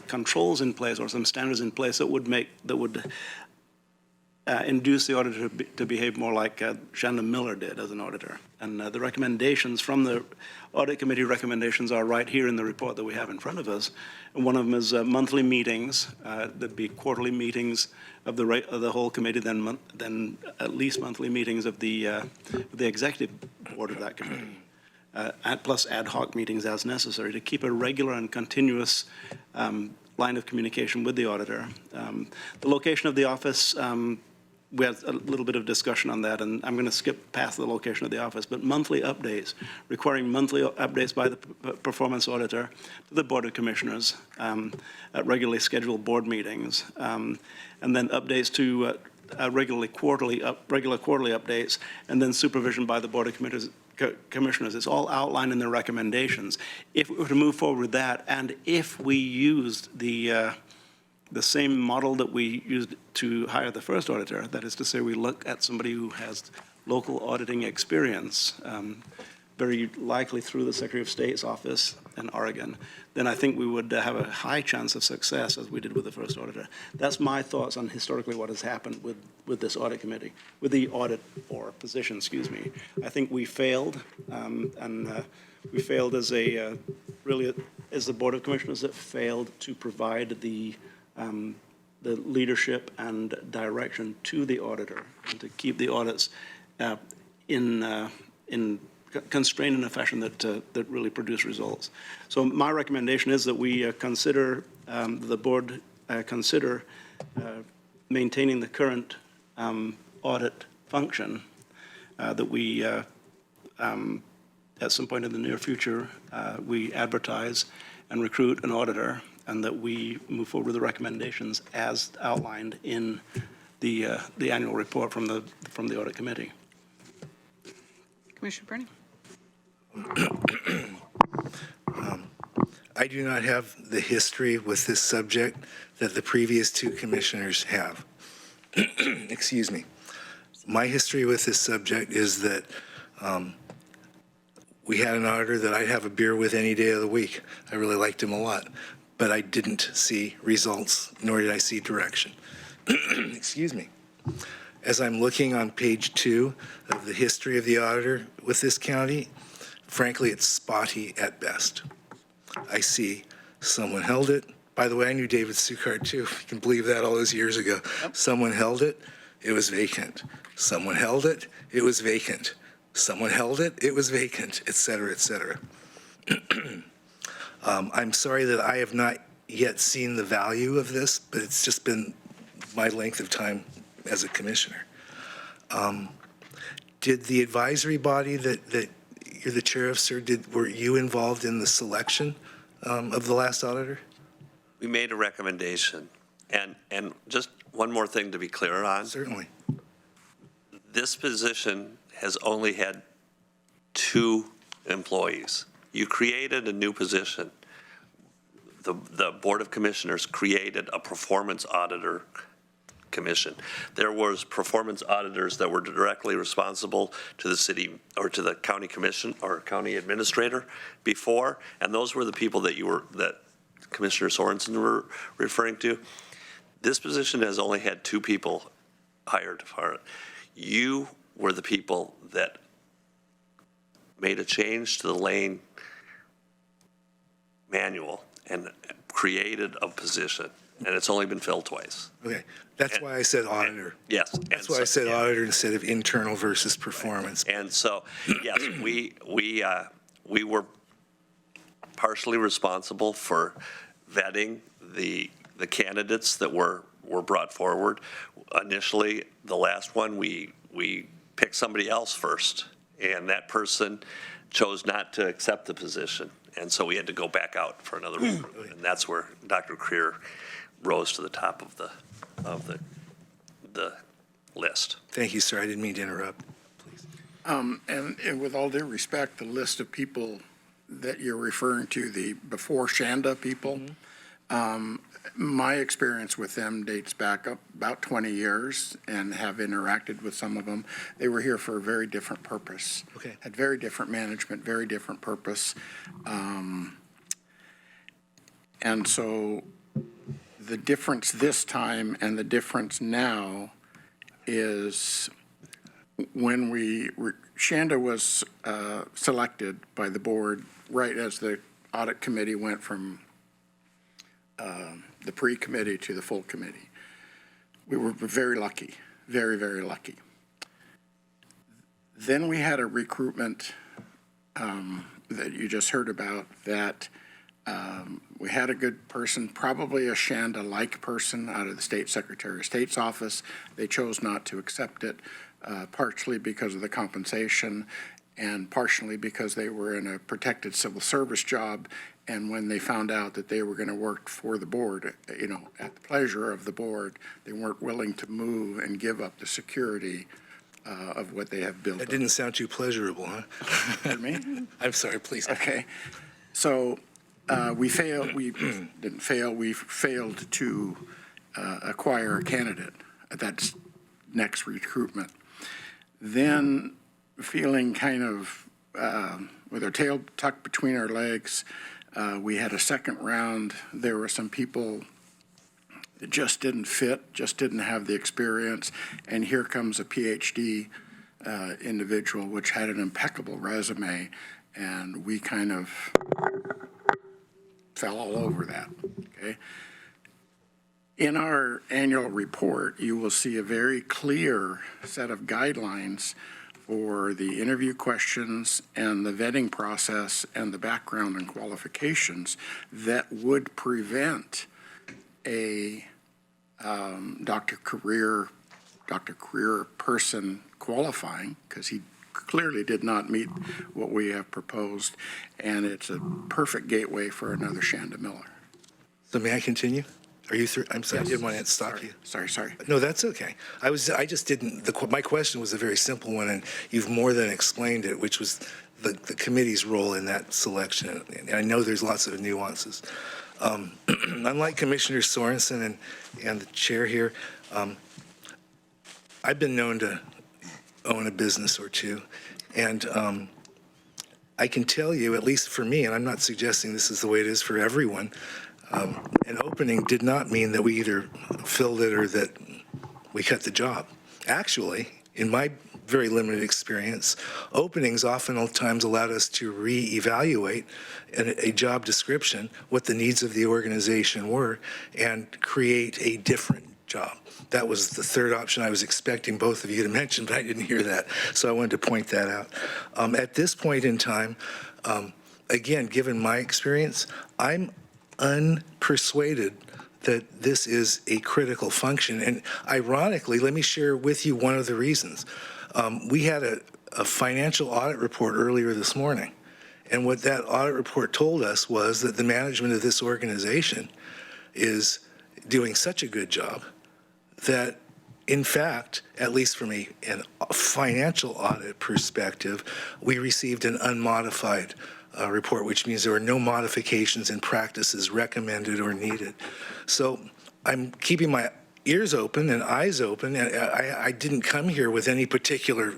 controls in place or some standards in place that would induce the auditor to behave more like Shannon Miller did as an auditor. And the recommendations from the audit committee recommendations are right here in the report that we have in front of us. And one of them is monthly meetings. There'd be quarterly meetings of the whole committee, then at least monthly meetings of the executive board of that committee. Plus ad hoc meetings as necessary to keep a regular and continuous line of communication with the auditor. The location of the office, we had a little bit of discussion on that, and I'm going to skip past the location of the office, but monthly updates, requiring monthly updates by the performance auditor to the Board of Commissioners at regularly scheduled board meetings, and then updates to regular quarterly updates, and then supervision by the Board of Commissioners. It's all outlined in the recommendations. If we were to move forward with that, and if we used the same model that we used to hire the first auditor, that is to say, we look at somebody who has local auditing experience, very likely through the Secretary of State's office in Oregon, then I think we would have a high chance of success, as we did with the first auditor. That's my thoughts on historically what has happened with this audit committee, with the audit or position, excuse me. I think we failed, and we failed as a, really, as the Board of Commissioners that failed to provide the leadership and direction to the auditor and to keep the audits constrained in a fashion that really produce results. So my recommendation is that we consider, the board consider maintaining the current audit function, that we, at some point in the near future, we advertise and recruit an auditor, and that we move forward with the recommendations as outlined in the annual report from the audit committee. Commissioner Bernie? I do not have the history with this subject that the previous two commissioners have. Excuse me. My history with this subject is that we had an auditor that I'd have a beer with any day of the week. I really liked him a lot, but I didn't see results, nor did I see direction. Excuse me. As I'm looking on page 2 of the history of the auditor with this county, frankly, it's spotty at best. I see someone held it. By the way, I knew David Sukart too, if you can believe that, all those years ago. Yep. Someone held it, it was vacant. Someone held it, it was vacant. Someone held it, it was vacant, et cetera, et cetera. I'm sorry that I have not yet seen the value of this, but it's just been my length of time as a commissioner. Did the advisory body that you're the chair of, sir, were you involved in the selection of the last auditor? We made a recommendation. And just one more thing to be clear on. Certainly. This position has only had 2 employees. You created a new position. The Board of Commissioners created a performance auditor commission. There was performance auditors that were directly responsible to the city or to the county commission or county administrator before, and those were the people that Commissioner Sorensen were referring to. This position has only had 2 people hired for it. You were the people that made a change to the lane manual and created a position, and it's only been filled twice. Okay, that's why I said auditor. Yes. That's why I said auditor instead of internal versus performance. And so, yes, we were partially responsible for vetting the candidates that were brought forward. Initially, the last one, we picked somebody else first, and that person chose not to accept the position. And so we had to go back out for another recruitment, and that's where Dr. Creer rose to the top of the list. Thank you, sir. I didn't mean to interrupt. Please. And with all due respect, the list of people that you're referring to, the before Shanda people, my experience with them dates back up about 20 years and have interacted with some of them. They were here for a very different purpose. Okay. Had very different management, very different purpose. And so the difference this time and the difference now is when Shanda was selected by the board right as the audit committee went from the pre-committee to the full committee. We were very lucky, very, very lucky. Then we had a recruitment that you just heard about that we had a good person, probably a Shanda-like person out of the State Secretary of State's office. They chose not to accept it, partially because of the compensation and partially because they were in a protected civil service job. And when they found out that they were going to work for the board, at the pleasure of the board, they weren't willing to move and give up the security of what they have built. That didn't sound too pleasurable, huh? Pardon me? I'm sorry, please. Okay. So we failed to acquire a candidate at that next recruitment. Then feeling kind of with our tail tucked between our legs. We had a second round. There were some people that just didn't fit, just didn't have the experience. And here comes a PhD individual, which had an impeccable resume. And we kind of fell all over that, okay? In our annual report, you will see a very clear set of guidelines for the interview questions and the vetting process and the background and qualifications that would prevent a doctor career person qualifying, because he clearly did not meet what we have proposed, and it's a perfect gateway for another Shanda Miller. So may I continue? Are you through? I'm sorry, Yes. I didn't want to stop you. Sorry. No, that's okay. I just didn't, my question was a very simple one, and you've more than explained it, which was the committee's role in that selection. And I know there's lots of nuances. Unlike Commissioner Sorensen and the chair here, I've been known to own a business or two, and I can tell you, at least for me, and I'm not suggesting this is the way it is for everyone, an opening did not mean that we either filled it or that we cut the job. Actually, in my very limited experience, openings oftentimes allowed us to reevaluate a job description, what the needs of the organization were, and create a different job. That was the third option I was expecting both of you to mention, but I didn't hear that, so I wanted to point that out. At this point in time, again, given my experience, I'm unpersuaded that this is a critical function. And ironically, let me share with you one of the reasons. We had a financial audit report earlier this morning, and what that audit report told us was that the management of this organization is doing such a good job that, in fact, at least from a financial audit perspective, we received an unmodified report, which means there were no modifications in practices recommended or needed. So I'm keeping my ears open and eyes open, and I didn't come here with any particular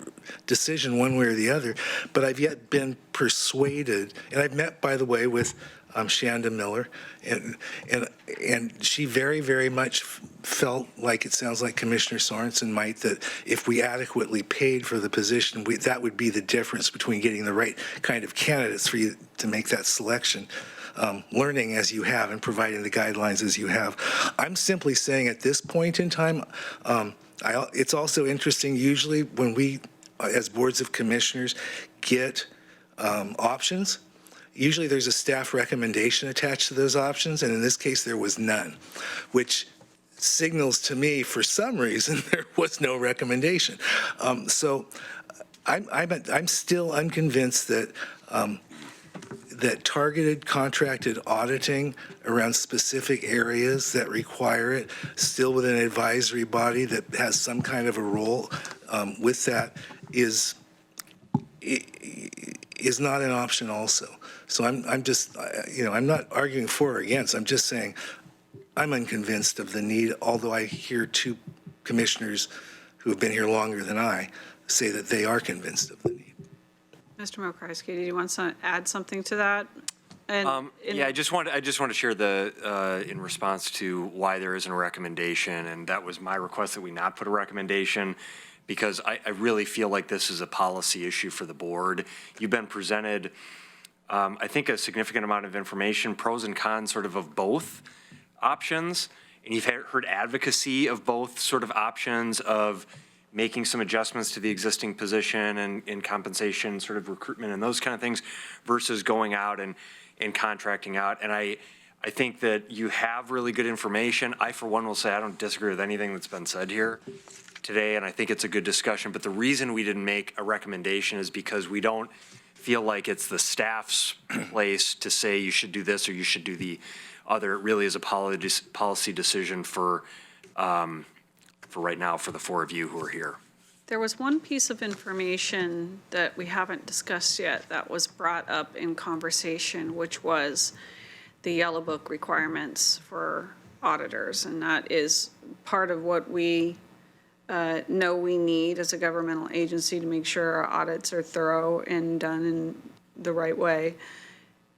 decision one way or the other, but I've yet been persuaded, and I've met, by the way, with Shanda Miller, and she very, very much felt like, it sounds like Commissioner Sorensen might, that if we adequately paid for the position, that would be the difference between getting the right kind of candidates for you to make that selection. Learning as you have and providing the guidelines as you have. I'm simply saying at this point in time, it's also interesting, usually when we, as boards of commissioners, get options, usually there's a staff recommendation attached to those options, and in this case there was none, which signals to me for some reason there was no recommendation. So I'm still unconvinced that that targeted contracted auditing around specific areas that require it, still with an advisory body that has some kind of a role with that, is not an option also. So I'm just, I'm not arguing for or against. I'm just saying I'm unconvinced of the need, although I hear two commissioners who have been here longer than I say that they are convinced of the need. Mr. Mokryski, did you want to add something to that? Yeah, I just want to share in response to why there isn't a recommendation, and that was my request that we not put a recommendation, because I really feel like this is a policy issue for the board. You've been presented, I think, a significant amount of information, pros and cons sort of both options, and you've heard advocacy of both sort of options of making some adjustments to the existing position and compensation, sort of recruitment and those kind of things, versus going out and contracting out. And I think that you have really good information. I, for one, will say I don't disagree with anything that's been said here today, and I think it's a good discussion. But the reason we didn't make a recommendation is because we don't feel like it's the staff's place to say you should do this or you should do the other. It really is a policy decision for right now for the four of you who are here. There was one piece of information that we haven't discussed yet that was brought up in conversation, which was the Yellow Book requirements for auditors. And that is part of what we know we need as a governmental agency to make sure our audits are thorough and done in the right way.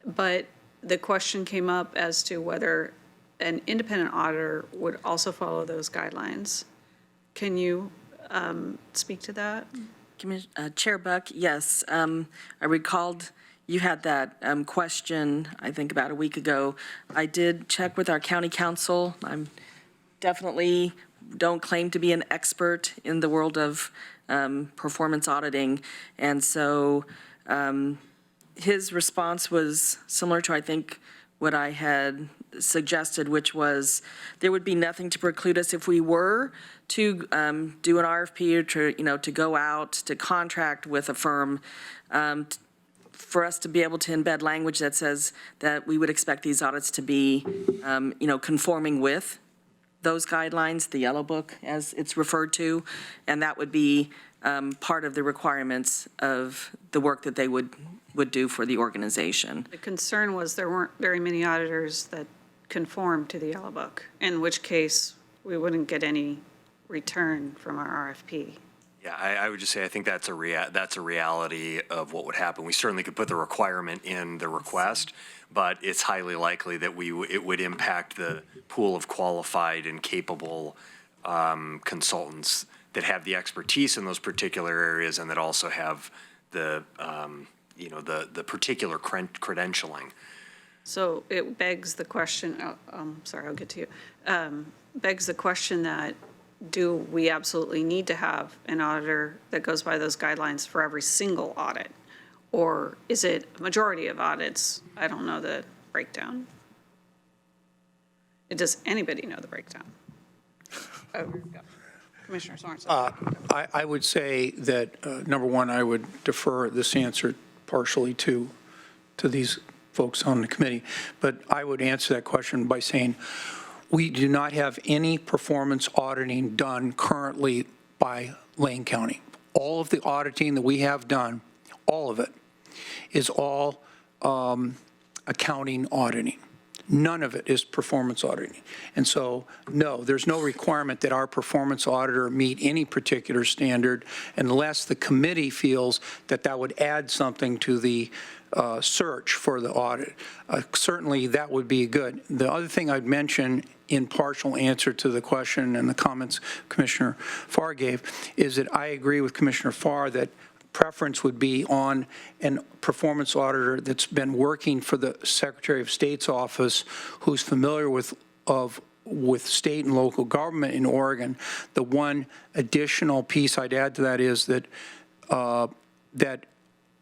But the question came up as to whether an independent auditor would also follow those guidelines. Can you speak to that? Chair Buck, yes. I recalled you had that question, I think, about a week ago. I did check with our county council. I'm definitely don't claim to be an expert in the world of performance auditing. And so his response was similar to, I think, what I had suggested, which was there would be nothing to preclude us if we were to do an RFP or to go out to contract with a firm for us to be able to embed language that says that we would expect these audits to be, conforming with those guidelines, the yellow book as it's referred to, and that would be part of the requirements of the work that they would do for the organization. The concern was there weren't very many auditors that conformed to the yellow book, in which case we wouldn't get any return from our RFP. Yeah, I would just say I think that's a reality of what would happen. We certainly could put the requirement in the request, but it's highly likely that it would impact the pool of qualified and capable consultants that have the expertise in those particular areas and that also have the the particular credentialing. So it begs the question, sorry, I'll get to you, begs the question that do we absolutely need to have an auditor that goes by those guidelines for every single audit? Or is it a majority of audits? I don't know the breakdown. Does anybody know the breakdown? Oh, go. Commissioner Sorensen. I would say that, number one, I would defer this answer partially to these folks on the committee, but I would answer that question by saying we do not have any performance auditing done currently by Lane County. All of the auditing that we have done, all of it, is all accounting auditing. None of it is performance auditing. And so, no, there's no requirement that our performance auditor meet any particular standard unless the committee feels that that would add something to the search for the audit. Certainly, that would be good. The other thing I'd mention in partial answer to the question and the comments Commissioner Farr gave is that I agree with Commissioner Farr that preference would be on a performance auditor that's been working for the Secretary of State's office, who's familiar with state and local government in Oregon. The one additional piece I'd add to that is that that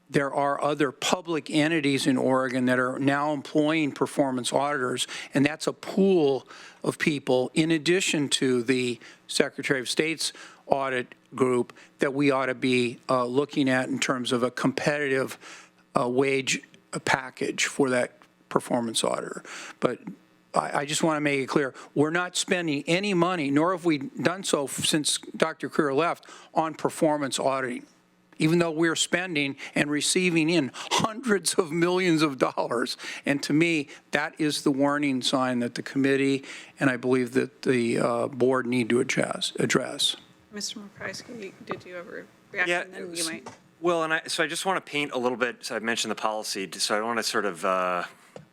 there are other public entities in Oregon that are now employing performance auditors, and that's a pool of people in addition to the Secretary of State's audit group that we ought to be looking at in terms of a competitive wage package for that performance auditor. But I just want to make it clear, we're not spending any money, nor have we done so since Dr. Creer left, on performance auditing, even though we're spending and receiving in hundreds of millions of dollars. And to me, that is the warning sign that the committee and I believe that the board need to address. Mr. Murkowski, did you ever react? Yeah, And then you might. well, so I just want to paint a little bit, so I mentioned the policy, so I want to sort of add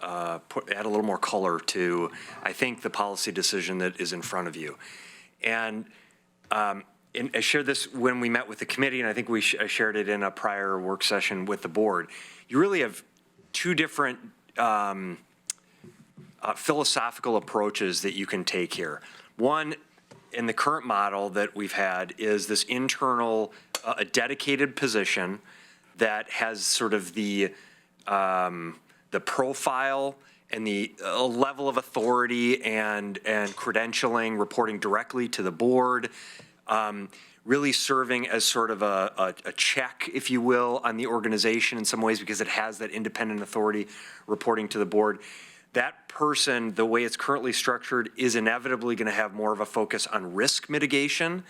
a little more color to, I think, the policy decision that is in front of you. And I shared this when we met with the committee, and I think I shared it in a prior work session with the board. You really have two different philosophical approaches that you can take here. One, in the current model that we've had, is this internal, a dedicated position that has sort of the profile and the level of authority and credentialing reporting directly to the board, really serving as sort of a check, if you will, on the organization in some ways because it has that independent authority reporting to the board. That person, the way it's currently structured, is inevitably going to have more of a focus on risk mitigation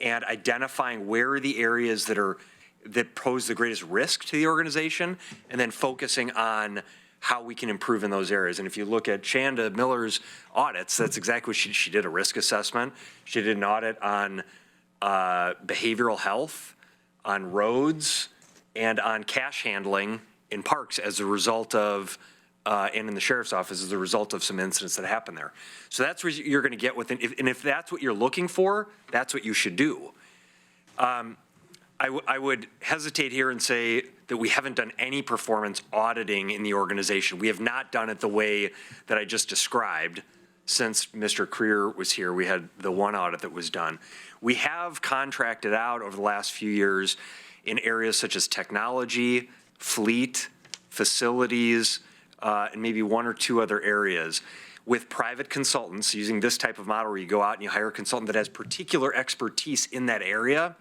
and identifying where are the areas that pose the greatest risk to the organization, and then focusing on how we can improve in those areas. And if you look at Shanda Miller's audits, that's exactly what she did, a risk assessment. She did an audit on behavioral health, on roads, and on cash handling in parks as a result of, and in the sheriff's office as a result of some incidents that happened there. So that's what you're going to get within, and if that's what you're looking for, that's what you should do. I would hesitate here and say that we haven't done any performance auditing in the organization. We have not done it the way that I just described. Since Mr. Creer was here, we had the one audit that was done. We have contracted out over the last few years in areas such as technology, fleet, facilities, and maybe one or two other areas with private consultants using this type of model where you go out and you hire a consultant that has particular expertise in that area.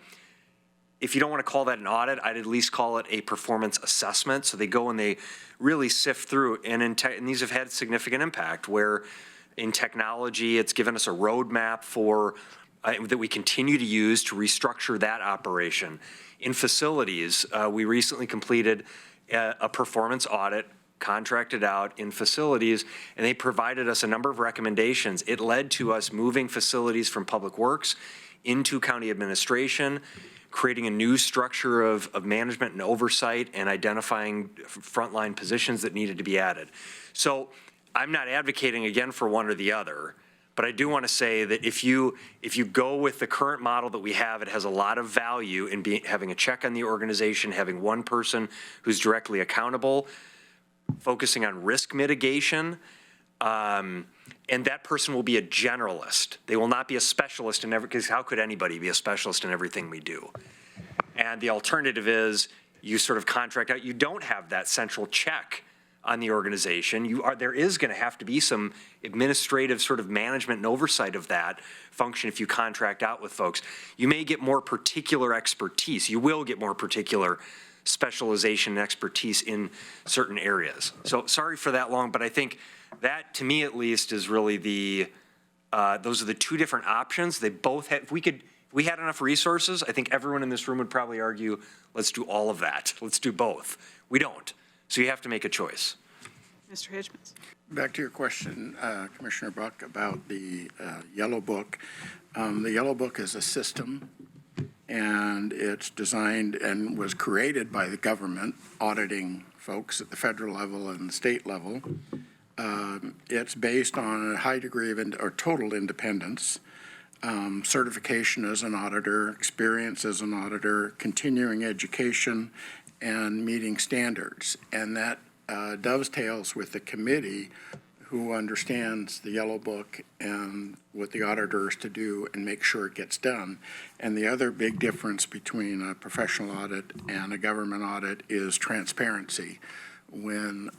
If you don't want to call that an audit, I'd at least call it a performance assessment. So they go and they really sift through, and these have had significant impact where in technology, it's given us a roadmap for that we continue to use to restructure that operation. In facilities, we recently completed a performance audit, contracted out in facilities, and they provided us a number of recommendations. It led to us moving facilities from Public Works into county administration, creating a new structure of management and oversight, and identifying frontline positions that needed to be added. So I'm not advocating again for one or the other, but I do want to say that if you go with the current model that we have, it has a lot of value in having a check on the organization, having one person who's directly accountable, focusing on risk mitigation, and that person will be a generalist. They will not be a specialist in because how could anybody be a specialist in everything we do? And the alternative is you sort of contract out. You don't have that central check on the organization. There is going to have to be some administrative sort of management and oversight of that function if you contract out with folks. You may get more particular expertise. You will get more particular specialization and expertise in certain areas. So sorry for that long, but I think that, to me at least, is really those are the two different options. They both have, if we had enough resources, I think everyone in this room would probably argue, let's do all of that. Let's do both. We don't. So you have to make a choice. Mr. Hitchens. Back to your question, Commissioner Buck, about the Yellow Book. The Yellow Book is a system, and it's designed and was created by the government, auditing folks at the federal level and the state level. It's based on a high degree of total independence, certification as an auditor, experience as an auditor, continuing education, and meeting standards. And that dovetails with the committee who understands the Yellow Book and what the auditor is to do and make sure it gets done. And the other big difference between a professional audit and a government audit is transparency. When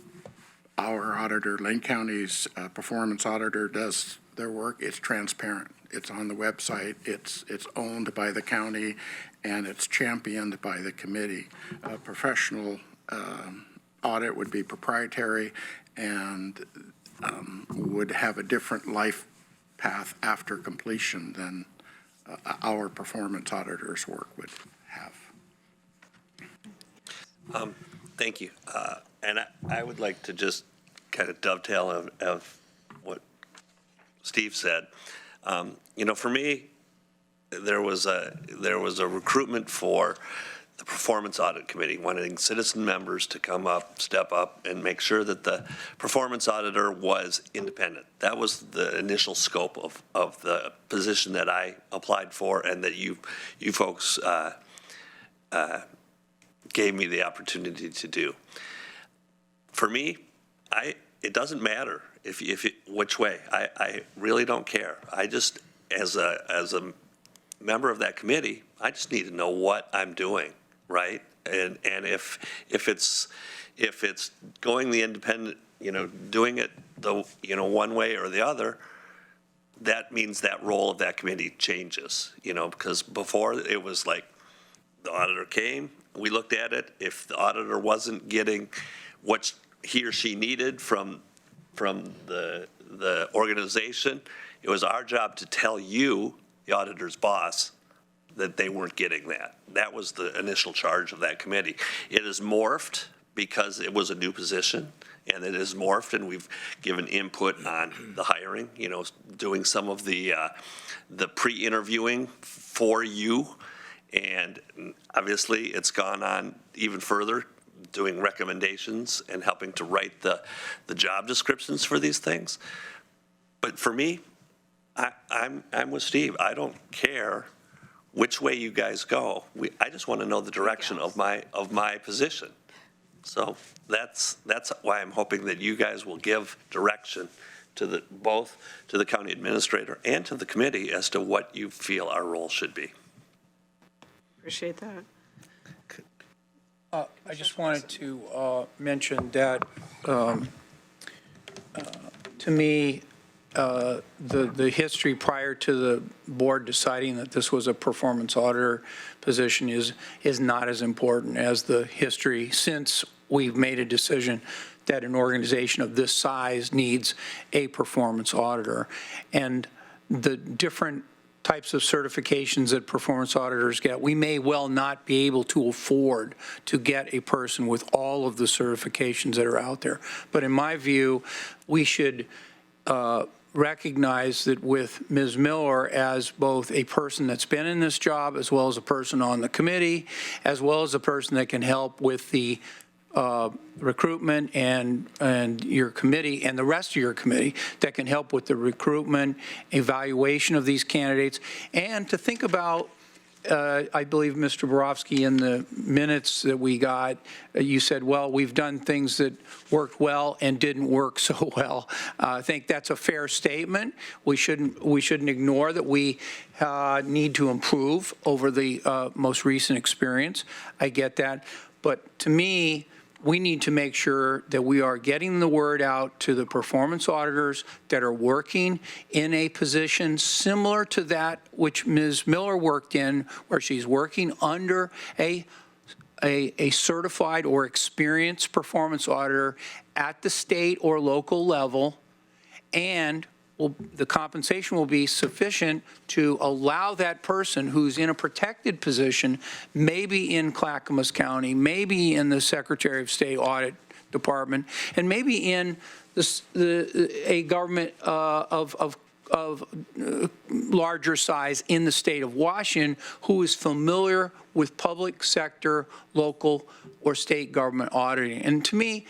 our auditor, Lane County's performance auditor, does their work, it's transparent. It's on the website, it's owned by the county, and it's championed by the committee. A professional audit would be proprietary and would have a different life path after completion than our performance auditor's work would have. Thank you. And I would like to just kind of dovetail of what Steve said. For me, there was a recruitment for the Performance Audit Committee, wanting citizen members to come up, step up, and make sure that the performance auditor was independent. That was the initial scope of the position that I applied for and that you folks gave me the opportunity to do. For me, it doesn't matter which way. I really don't care. I just, as a member of that committee, I just need to know what I'm doing, right? And if it's going the independent, doing it the one way or the other, that means that role of that committee changes, because before it was like the auditor came, we looked at it. If the auditor wasn't getting what he or she needed from the organization, it was our job to tell you, the auditor's boss, that they weren't getting that. That was the initial charge of that committee. It has morphed because it was a new position and it is morphed, and we've given input on the hiring, doing some of the pre-interviewing for you. And obviously, it's gone on even further, doing recommendations and helping to write the job descriptions for these things. But for me, I'm with Steve. I don't care which way you guys go. I just want to know the direction of my position. So that's why I'm hoping that you guys will give direction to both to the county administrator and to the committee as to what you feel our role should be. Appreciate that. I just wanted to mention that, to me, the history prior to the board deciding that this was a performance auditor position is not as important as the history since we've made a decision that an organization of this size needs a performance auditor. And the different types of certifications that performance auditors get, we may well not be able to afford to get a person with all of the certifications that are out there. But in my view, we should recognize that with Ms. Miller as both a person that's been in this job, as well as a person on the committee, as well as a person that can help with the recruitment and your committee and the rest of your committee that can help with the recruitment, evaluation of these candidates, and to think about, I believe, Mr. Borofsky, in the minutes that we got, you said, well, we've done things that worked well and didn't work so well. I think that's a fair statement. We shouldn't ignore that we need to improve over the most recent experience. I get that. But to me, we need to make sure that we are getting the word out to the performance auditors that are working in a position similar to that which Ms. Miller worked in, where she's working under a certified or experienced performance auditor at the state or local level, and the compensation will be sufficient to allow that person who's in a protected position, maybe in Clackamas County, maybe in the Secretary of State Audit Department, and maybe in a government of larger size in the state of Washington, who is familiar with public sector, local, or state government auditing. And to me,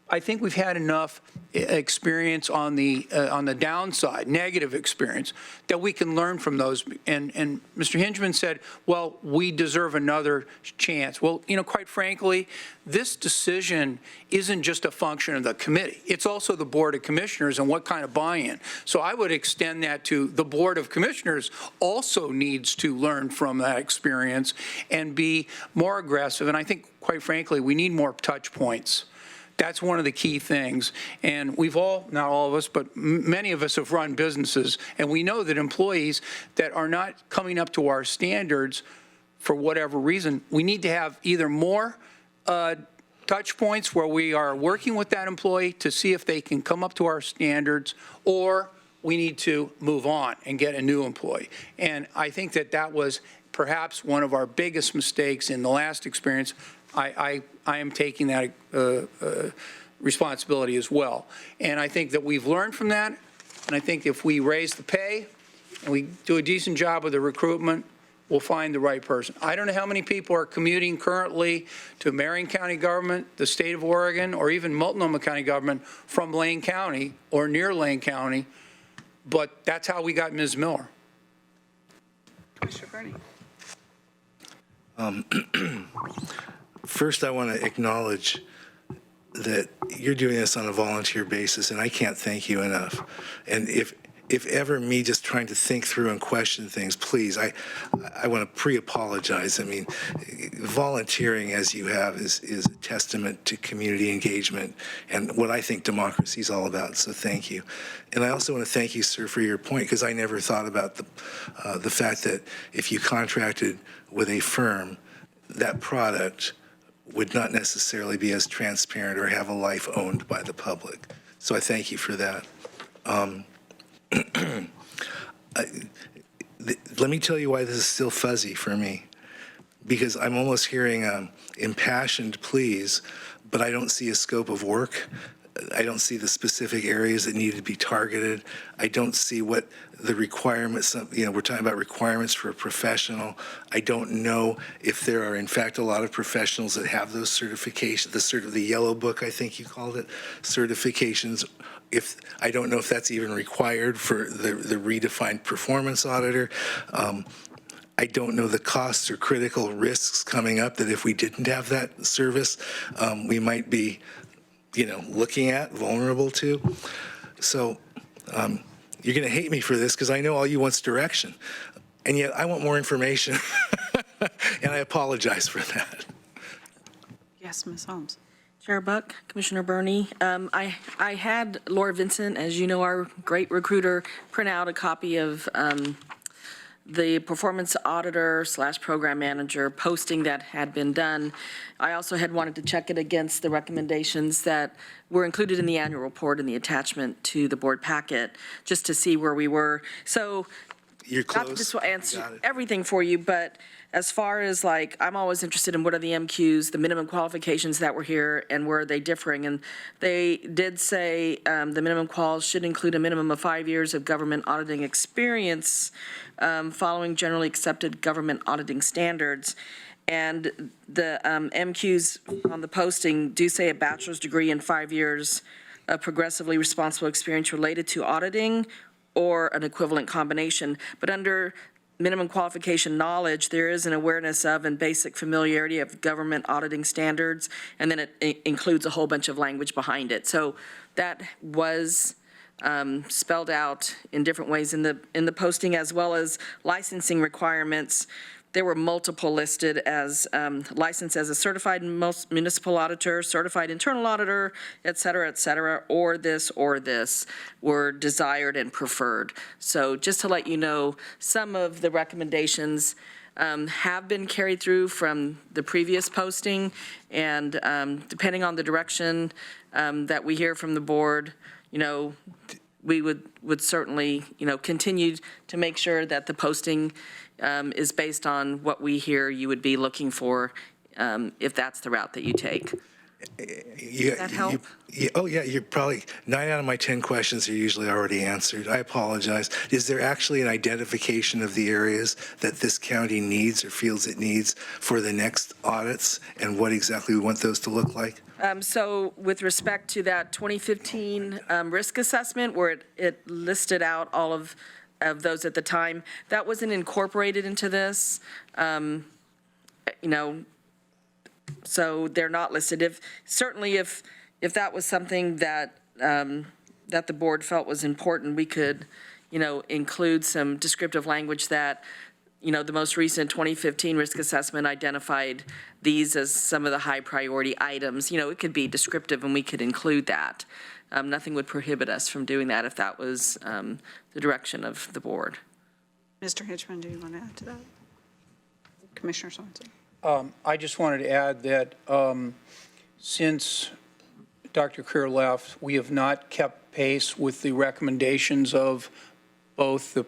I think we've had enough experience on the downside, negative experience, that we can learn from those. And Mr. Hinchman said, well, we deserve another chance. Well, quite frankly, this decision isn't just a function of the committee. It's also the Board of Commissioners and what kind of buy-in. So I would extend that to the Board of Commissioners also needs to learn from that experience and be more aggressive. And I think, quite frankly, we need more touch points. That's one of the key things. And we've all, not all of us, but many of us have run businesses, and we know that employees that are not coming up to our standards for whatever reason, we need to have either more touch points where we are working with that employee to see if they can come up to our standards, or we need to move on and get a new employee. And I think that was perhaps one of our biggest mistakes in the last experience. I am taking that responsibility as well. And I think that we've learned from that. And I think if we raise the pay and we do a decent job with the recruitment, we'll find the right person. I don't know how many people are commuting currently to Marion County government, the state of Oregon, or even Multnomah County government from Lane County or near Lane County, but that's how we got Ms. Miller. Commissioner Bernie. First, I want to acknowledge that you're doing this on a volunteer basis, and I can't thank you enough. And if ever me just trying to think through and question things, please, I want to pre-apologize. I mean, volunteering as you have is a testament to community engagement and what I think democracy is all about, so thank you. And I also want to thank you, sir, for your point, because I never thought about the fact that if you contracted with a firm, that product would not necessarily be as transparent or have a life owned by the public. So I thank you for that. Let me tell you why this is still fuzzy for me. because I'm almost hearing impassioned pleas, but I don't see a scope of work. I don't see the specific areas that need to be targeted. I don't see what the requirements, we're talking about requirements for a professional. I don't know if there are, in fact, a lot of professionals that have those certifications, the yellow book, I think you called it, certifications. I don't know if that's even required for the redefined performance auditor. I don't know the costs or critical risks coming up that if we didn't have that service, we might be looking at, vulnerable to. So you're going to hate me for this because I know all you want's direction. And yet I want more information. And I apologize for that. Yes, Ms. Holmes. Chair Buck, Commissioner Burney, I had Laura Vincent, as you know, our great recruiter, print out a copy of the performance auditor / program manager posting that had been done. I also had wanted to check it against the recommendations that were included in the annual report and the attachment to the board packet, just to see where we were. So You're close. not to just answer everything for you, but as far as I'm always interested in what are the MQs, the minimum qualifications that were here, and where are they differing? And they did say the minimum quals should include a minimum of 5 years of government auditing experience following generally accepted government auditing standards. And the MQs on the posting do say a bachelor's degree and 5 years of progressively responsible experience related to auditing or an equivalent combination. But under minimum qualification knowledge, there is an awareness of and basic familiarity of government auditing standards, and then it includes a whole bunch of language behind it. So that was spelled out in different ways in the posting, as well as licensing requirements. There were multiple listed as licensed as a certified municipal auditor, certified internal auditor, et cetera, or this were desired and preferred. So just to let you know, some of the recommendations have been carried through from the previous posting, and depending on the direction that we hear from the board, we would certainly, continue to make sure that the posting is based on what we hear you would be looking for, if that's the route that you take. Does that help? You're probably 9 out of my 10 questions are usually already answered. I apologize. Is there actually an identification of the areas that this county needs or feels it needs for the next audits, and what exactly we want those to look like? So with respect to that 2015 risk assessment, where it listed out all of those at the time, that wasn't incorporated into this, so they're not listed. If that was something that the board felt was important, we could, include some descriptive language that, the most recent 2015 risk assessment identified these as some of the high priority items. It could be descriptive and we could include that. Nothing would prohibit us from doing that if that was the direction of the board. Mr. Hitchman, do you want to add to that? Commissioner Sorensen. I just wanted to add that since Dr. Creer left, we have not kept pace with the recommendations of both the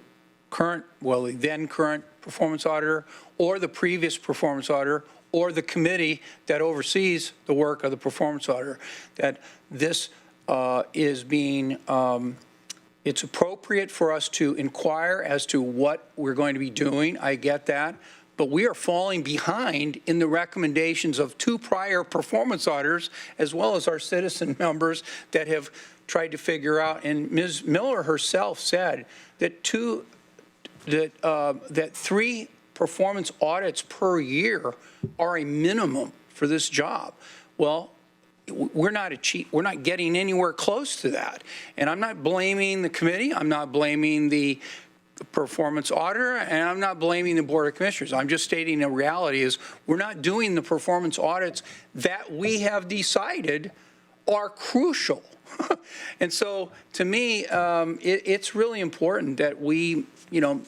then current performance auditor or the previous performance auditor or the committee that oversees the work of the performance auditor, that this is being, it's appropriate for us to inquire as to what we're going to be doing. I get that. But we are falling behind in the recommendations of 2 prior performance auditors, as well as our citizen members that have tried to figure out. And Ms. Miller herself said that 3 performance audits per year are a minimum for this job. Well, we're not getting anywhere close to that. And I'm not blaming the committee. I'm not blaming the performance auditor, and I'm not blaming the Board of Commissioners. I'm just stating the reality is we're not doing the performance audits that we have decided are crucial. And so to me, it's really important that we,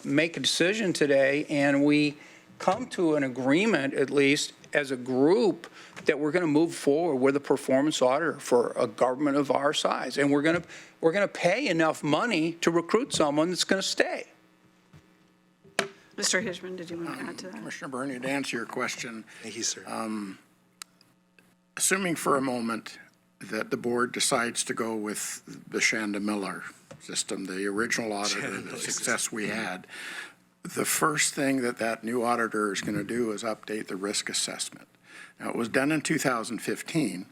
make a decision today and we come to an agreement, at least as a group, that we're going to move forward with a performance auditor for a government of our size. And we're going to pay enough money to recruit someone that's going to stay. Mr. Hirschman, did you want to add to that? Commissioner Burney, to answer your question, Thank you, sir. assuming for a moment that the board decides to go with the Shanda Miller system, the original auditor, the success we had, the first thing that new auditor is going to do is update the risk assessment. Now, it was done in 2015.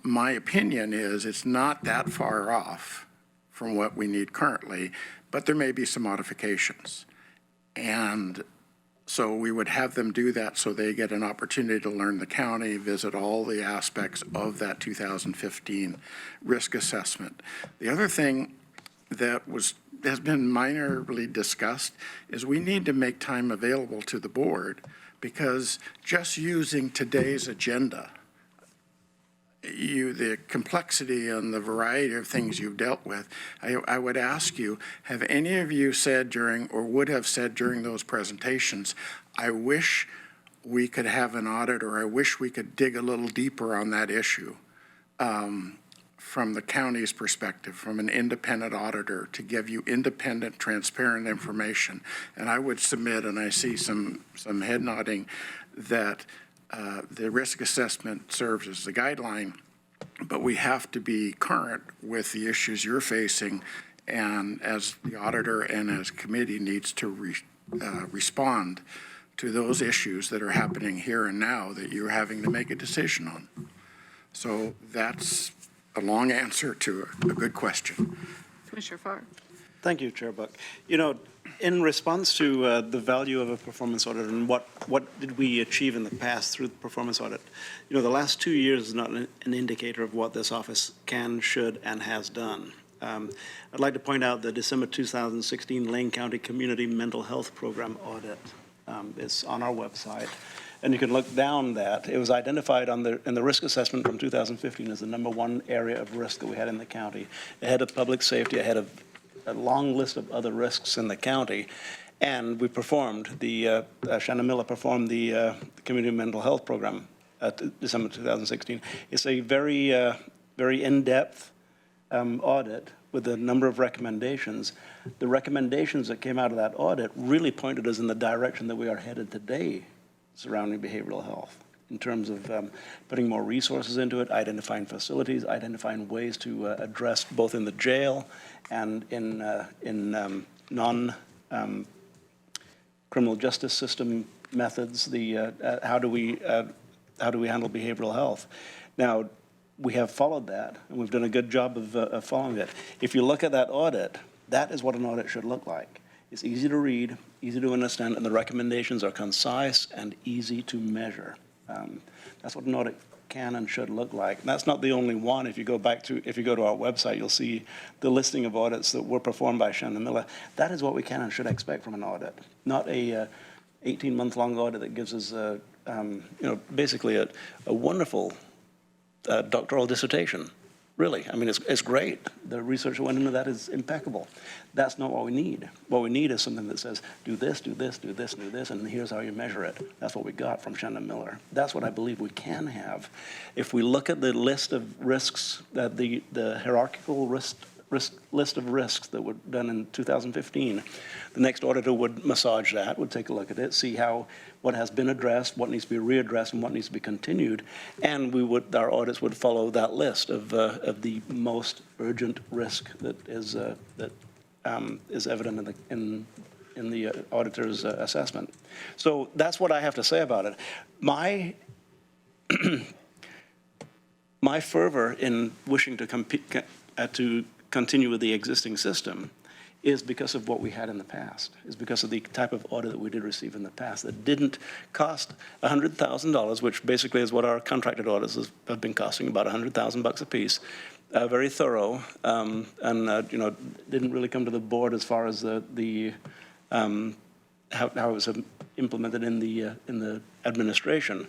My opinion is it's not that far off from what we need currently, but there may be some modifications. And so we would have them do that so they get an opportunity to learn the county, visit all the aspects of that 2015 risk assessment. The other thing that has been minorly discussed is we need to make time available to the board, because just using today's agenda, the complexity and the variety of things you've dealt with, I would ask you, have any of you said during, or would have said during those presentations, I wish we could have an audit, or I wish we could dig a little deeper on that issue from the county's perspective, from an independent auditor, to give you independent, transparent information? And I would submit, and I see some head nodding, that the risk assessment serves as the guideline, but we have to be current with the issues you're facing, and as the auditor and as committee needs to respond to those issues that are happening here and now that you're having to make a decision on. So that's a long answer to a good question. Commissioner Farr. Thank you, Chair Buck. In response to the value of a performance audit and what did we achieve in the past through the performance audit, the last 2 years is not an indicator of what this office can, should, and has done. I'd like to point out the December 2016 Lane County Community Mental Health Program audit is on our website. And you can look down that. It was identified in the risk assessment from 2015 as the number1 area of risk that we had in the county, ahead of public safety, ahead of a long list of other risks in the county. And we performed, Shanda Miller performed the Community Mental Health Program at December 2016. It's a very in-depth audit with a number of recommendations. The recommendations that came out of that audit really pointed us in the direction that we are headed today surrounding behavioral health, in terms of putting more resources into it, identifying facilities, identifying ways to address both in the jail and in non-criminal justice system methods, how do we handle behavioral health. Now, we have followed that, and we've done a good job of following it. If you look at that audit, that is what an audit should look like. It's easy to read, easy to understand, and the recommendations are concise and easy to measure. That's what an audit can and should look like. And that's not the only one. If you go to our website, you'll see the listing of audits that were performed by Shanda Miller. That is what we can and should expect from an audit, not a 18-month-long audit that gives us basically a wonderful doctoral dissertation. Really, I mean, it's great. The research that went into that is impeccable. That's not what we need. What we need is something that says, do this, do this, do this, do this, and here's how you measure it. That's what we got from Shanda Miller. That's what I believe we can have. If we look at the list of risks, the hierarchical list of risks that were done in 2015, the next auditor would massage that, would take a look at it, see what has been addressed, what needs to be readdressed, and what needs to be continued, and our audits would follow that list of the most urgent risk that is evident in the auditor's assessment. So that's what I have to say about it. My fervor in wishing to continue with the existing system is because of what we had in the past, is because of the type of audit that we did receive in the past that didn't cost $100,000, which basically is what our contracted audits have been costing, about $100,000 a piece. Very thorough, and didn't really come to the board as far as how it was implemented in the administration.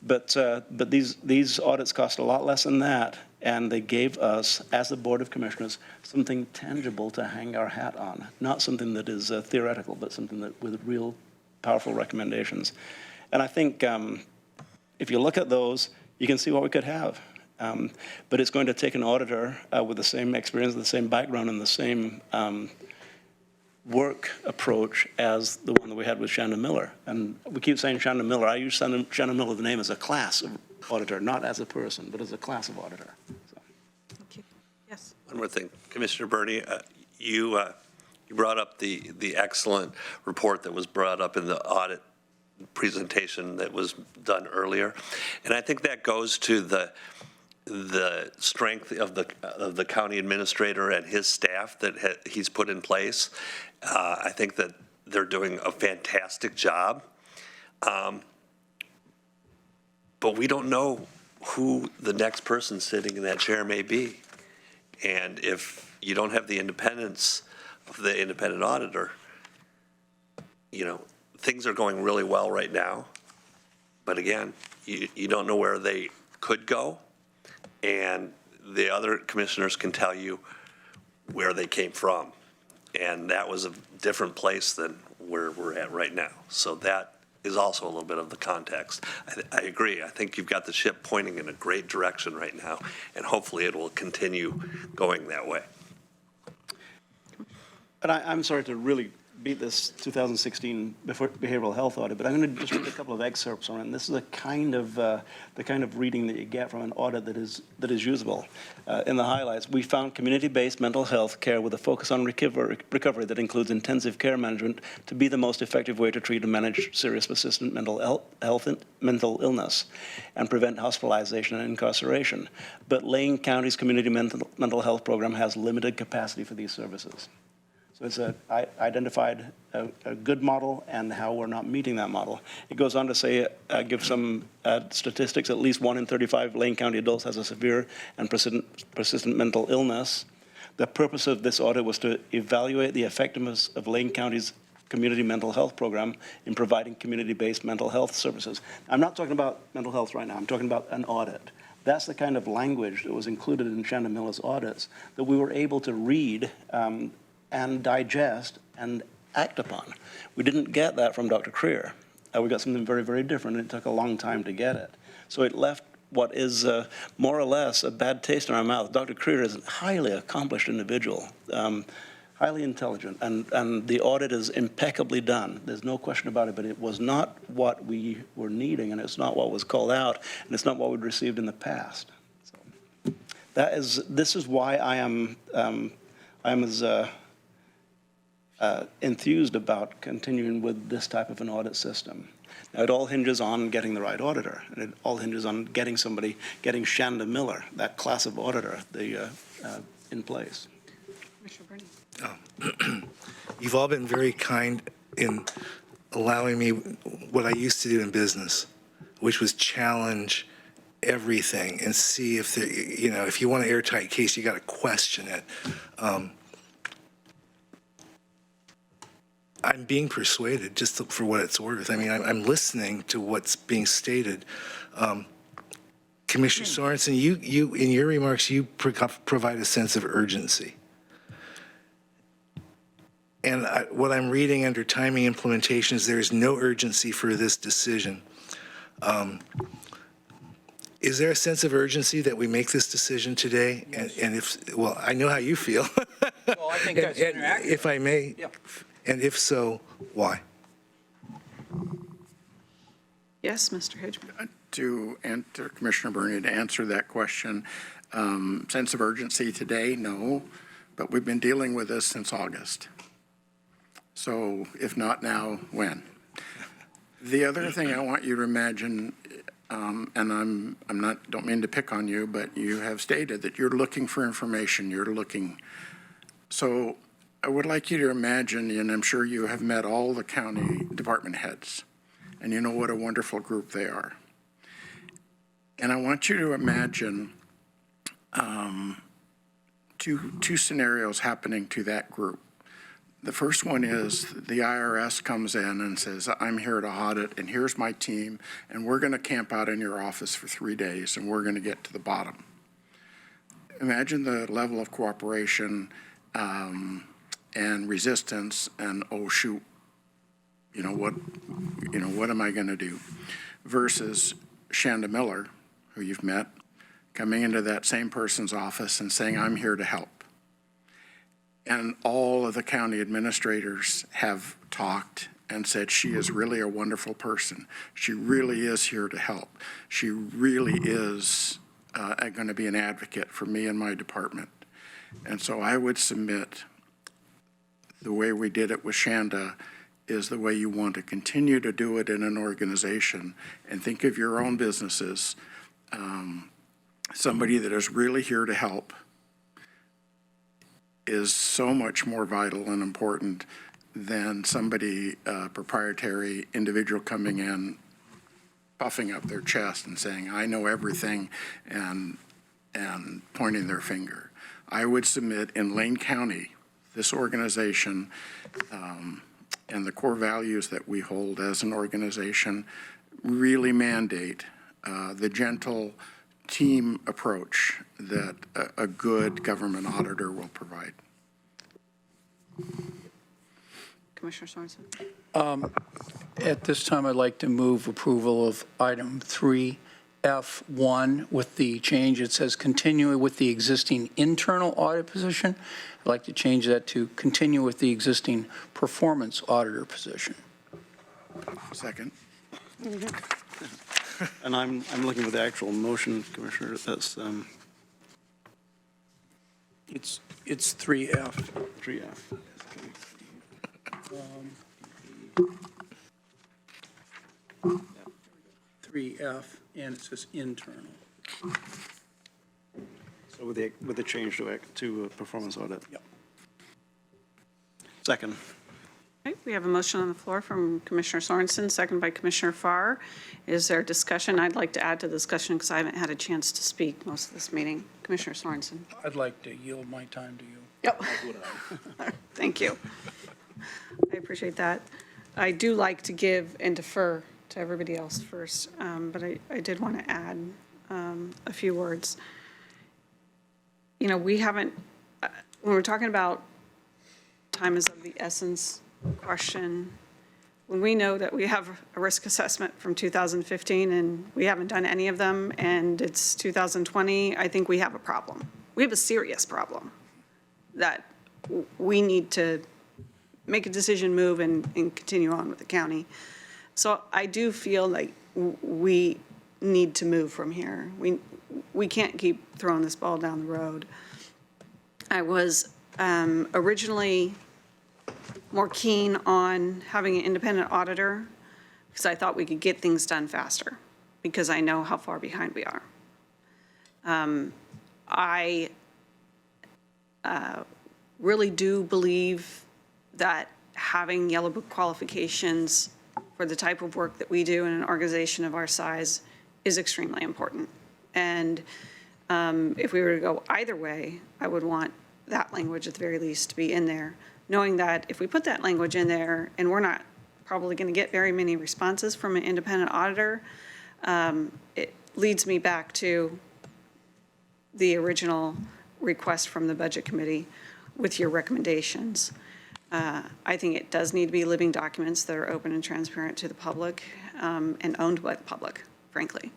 But these audits cost a lot less than that, and they gave us, as the Board of Commissioners, something tangible to hang our hat on. Not something that is theoretical, but something that with real powerful recommendations. And I think if you look at those, you can see what we could have. But it's going to take an auditor with the same experience, the same background, and the same work approach as the one that we had with Shannon Miller. And we keep saying Shannon Miller. I use Shannon Miller, the name, as a class of auditor, not as a person, but as a class of auditor. So. Okay. Yes. One more thing, Commissioner Burney, you brought up the excellent report that was brought up in the audit presentation that was done earlier, and I think that goes to the strength of the county administrator and his staff that he's put in place. I think that they're doing a fantastic job, but we don't know who the next person sitting in that chair may be. And if you don't have the independence of the independent auditor, you know, things are going really well right now. But again, you don't know where they could go. And the other commissioners can tell you where they came from. And that was a different place than where we're at right now. So that is also a little bit of the context. I agree. I think you've got the ship pointing in a great direction right now, and hopefully it will continue going that way. But I'm sorry to really beat this 2016 behavioral health audit, but I'm going to just read a couple of excerpts on it. And this is the kind of reading that you get from an audit that is usable. In the highlights, we found community-based mental health care with a focus on recovery that includes intensive care management to be the most effective way to treat and manage serious persistent mental illness and prevent hospitalization and incarceration. But Lane County's community mental health program has limited capacity for these services. So it's identified a good model and how we're not meeting that model. It goes on to say, give some statistics, at least 1 in 35 Lane County adults has a severe and persistent mental illness. The purpose of this audit was to evaluate the effectiveness of Lane County's community mental health program in providing community-based mental health services. I'm not talking about mental health right now, I'm talking about an audit. That's the kind of language that was included in Shannon Miller's audits that we were able to read and digest and act upon. We didn't get that from Dr. Creer. We got something very, very different, and it took a long time to get it. So it left what is more or less a bad taste in our mouth. Dr. Creer is a highly accomplished individual, highly intelligent, and the audit is impeccably done. There's no question about it, but it was not what we were needing, and it's not what was called out, and it's not what we'd received in the past. So this is why I am as enthused about continuing with this type of an audit system. Now, it all hinges on getting the right auditor, and it all hinges on getting getting Shannon Miller, that class of auditor, in place. You've all been very kind in allowing me what I used to do in business, which was challenge everything and see if if you want an airtight case, you got to question it. I'm being persuaded, just for what it's worth. I mean, I'm listening to what's being stated. Commissioner Sorensen, you in your remarks, you provide a sense of urgency. And what I'm reading under timing implementation is there is no urgency for this decision. Is there a sense of urgency that we make this decision today? Yes. And if, well, I know how you feel. Well, I think that's interactive. If I may. Yep. And if so, why? Yes, Mr. Hedgeman. To answer, Commissioner Burney, to answer that question, sense of urgency today, no, but we've been dealing with this since August. So if not now, when? The other thing I want you to imagine, and don't mean to pick on you, but you have stated that you're looking for information, so I would like you to imagine, and I'm sure you have met all the county department heads, and you know what a wonderful group they are. And I want you to imagine two scenarios happening to that group. The first one is the IRS comes in and says, I'm here to audit, and here's my team, and we're going to camp out in your office for 3 days, and we're going to get to the bottom. Imagine the level of cooperation and resistance, and oh shoot, what am I going to do? Versus Shannon Miller, who you've met, coming into that same person's office and saying, I'm here to help. And all of the county administrators have talked and said she is really a wonderful person. She really is here to help. She really is going to be an advocate for me and my department. And so I would submit the way we did it with Shanda is the way you want to continue to do it in an organization, and think of your own businesses. Somebody that is really here to help is so much more vital and important than somebody, proprietary individual coming in, puffing up their chest and saying, I know everything, and pointing their finger. I would submit in Lane County, this organization, and the core values that we hold as an organization really mandate the gentle team approach that a good government auditor will provide. Commissioner Sorensen? At this time, I'd like to move approval of item 3F1 with the change. It says continue with the existing internal audit position. I'd like to change that to continue with the existing performance auditor position. Second. And I'm looking for the actual motion, Commissioner. That's It's 3F. 3F. 3F, and it says internal. So with the change to performance audit. Yep. Second. Okay, we have a motion on the floor from Commissioner Sorensen, second by Commissioner Farr. Is there discussion? I'd like to add to the discussion because I haven't had a chance to speak most of this meeting. Commissioner Sorensen. I'd like to yield my time to you. Yep. Thank you. I appreciate that. I do like to give and defer to everybody else first, but I did want to add a few words. You know, we haven't, when we're talking about time is of the essence question, when we know that we have a risk assessment from 2015 and we haven't done any of them and it's 2020, I think we have a problem. We have a serious problem that we need to make a decision, move, and continue on with the county. So I do feel like we need to move from here. We can't keep throwing this ball down the road. I was originally more keen on having an independent auditor because I thought we could get things done faster because I know how far behind we are. I really do believe that having Yellow Book qualifications for the type of work that we do in an organization of our size is extremely important. And if we were to go either way, I would want that language at the very least to be in there, knowing that if we put that language in there and we're not probably going to get very many responses from an independent auditor, it leads me back to the original request from the Budget Committee with your recommendations. I think it does need to be living documents that are open and transparent to the public and owned by the public, frankly.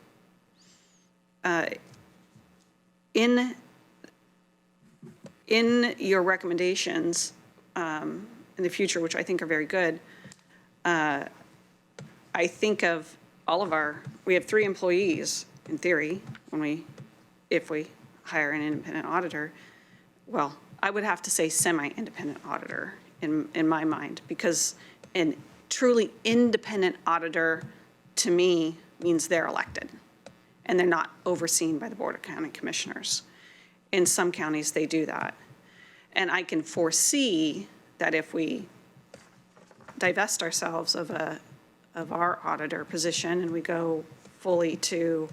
In your recommendations in the future, which I think are very good, I think of all of we have 3 employees in theory if we hire an independent auditor. Well, I would have to say semi-independent auditor in my mind, because a truly independent auditor to me means they're elected and they're not overseen by the Board of County Commissioners. In some counties, they do that. And I can foresee that if we divest ourselves of our auditor position and we go fully to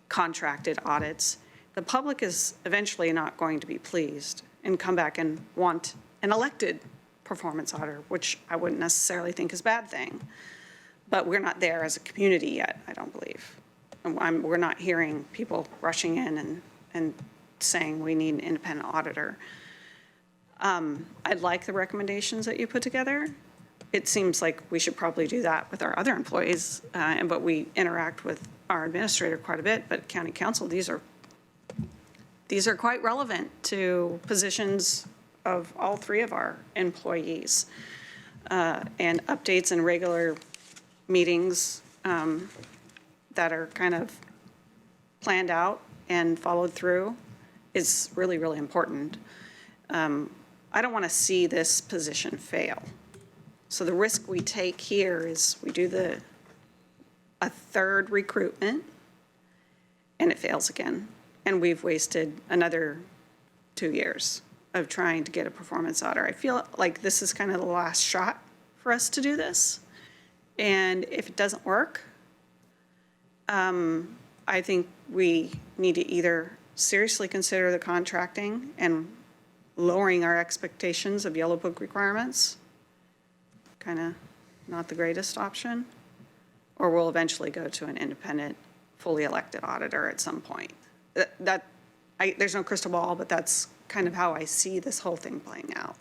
contracted audits, the public is eventually not going to be pleased and come back and want an elected performance auditor, which I wouldn't necessarily think is a bad thing. But we're not there as a community yet, I don't believe. And we're not hearing people rushing in and saying we need an independent auditor. I like the recommendations that you put together. It seems like we should probably do that with our other employees, but we interact with our administrator quite a bit, but county council, these are quite relevant to positions of all three of our employees, and updates and regular meetings that are kind of planned out and followed through is really, really important. I don't want to see this position fail. So the risk we take here is we do a third recruitment and it fails again. And we've wasted another 2 years of trying to get a performance auditor. I feel like this is kind of the last shot for us to do this. And if it doesn't work, I think we need to either seriously consider the contracting and lowering our expectations of Yellow Book requirements, kind of not the greatest option, or we'll eventually go to an independent, fully elected auditor at some point. There's no crystal ball, but that's kind of how I see this whole thing playing out.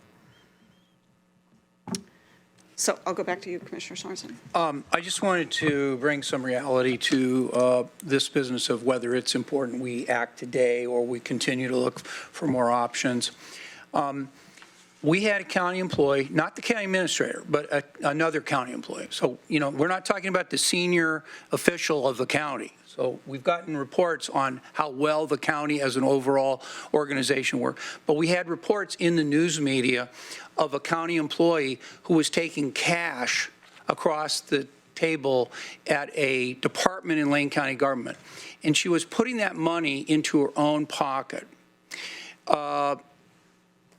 So I'll go back to you, Commissioner Sorensen. I just wanted to bring some reality to this business of whether it's important we act today or we continue to look for more options. We had a county employee, not the county administrator, but another county employee. So, we're not talking about the senior official of the county. So we've gotten reports on how well the county as an overall organization worked. But we had reports in the news media of a county employee who was taking cash across the table at a department in Lane County government. And she was putting that money into her own pocket.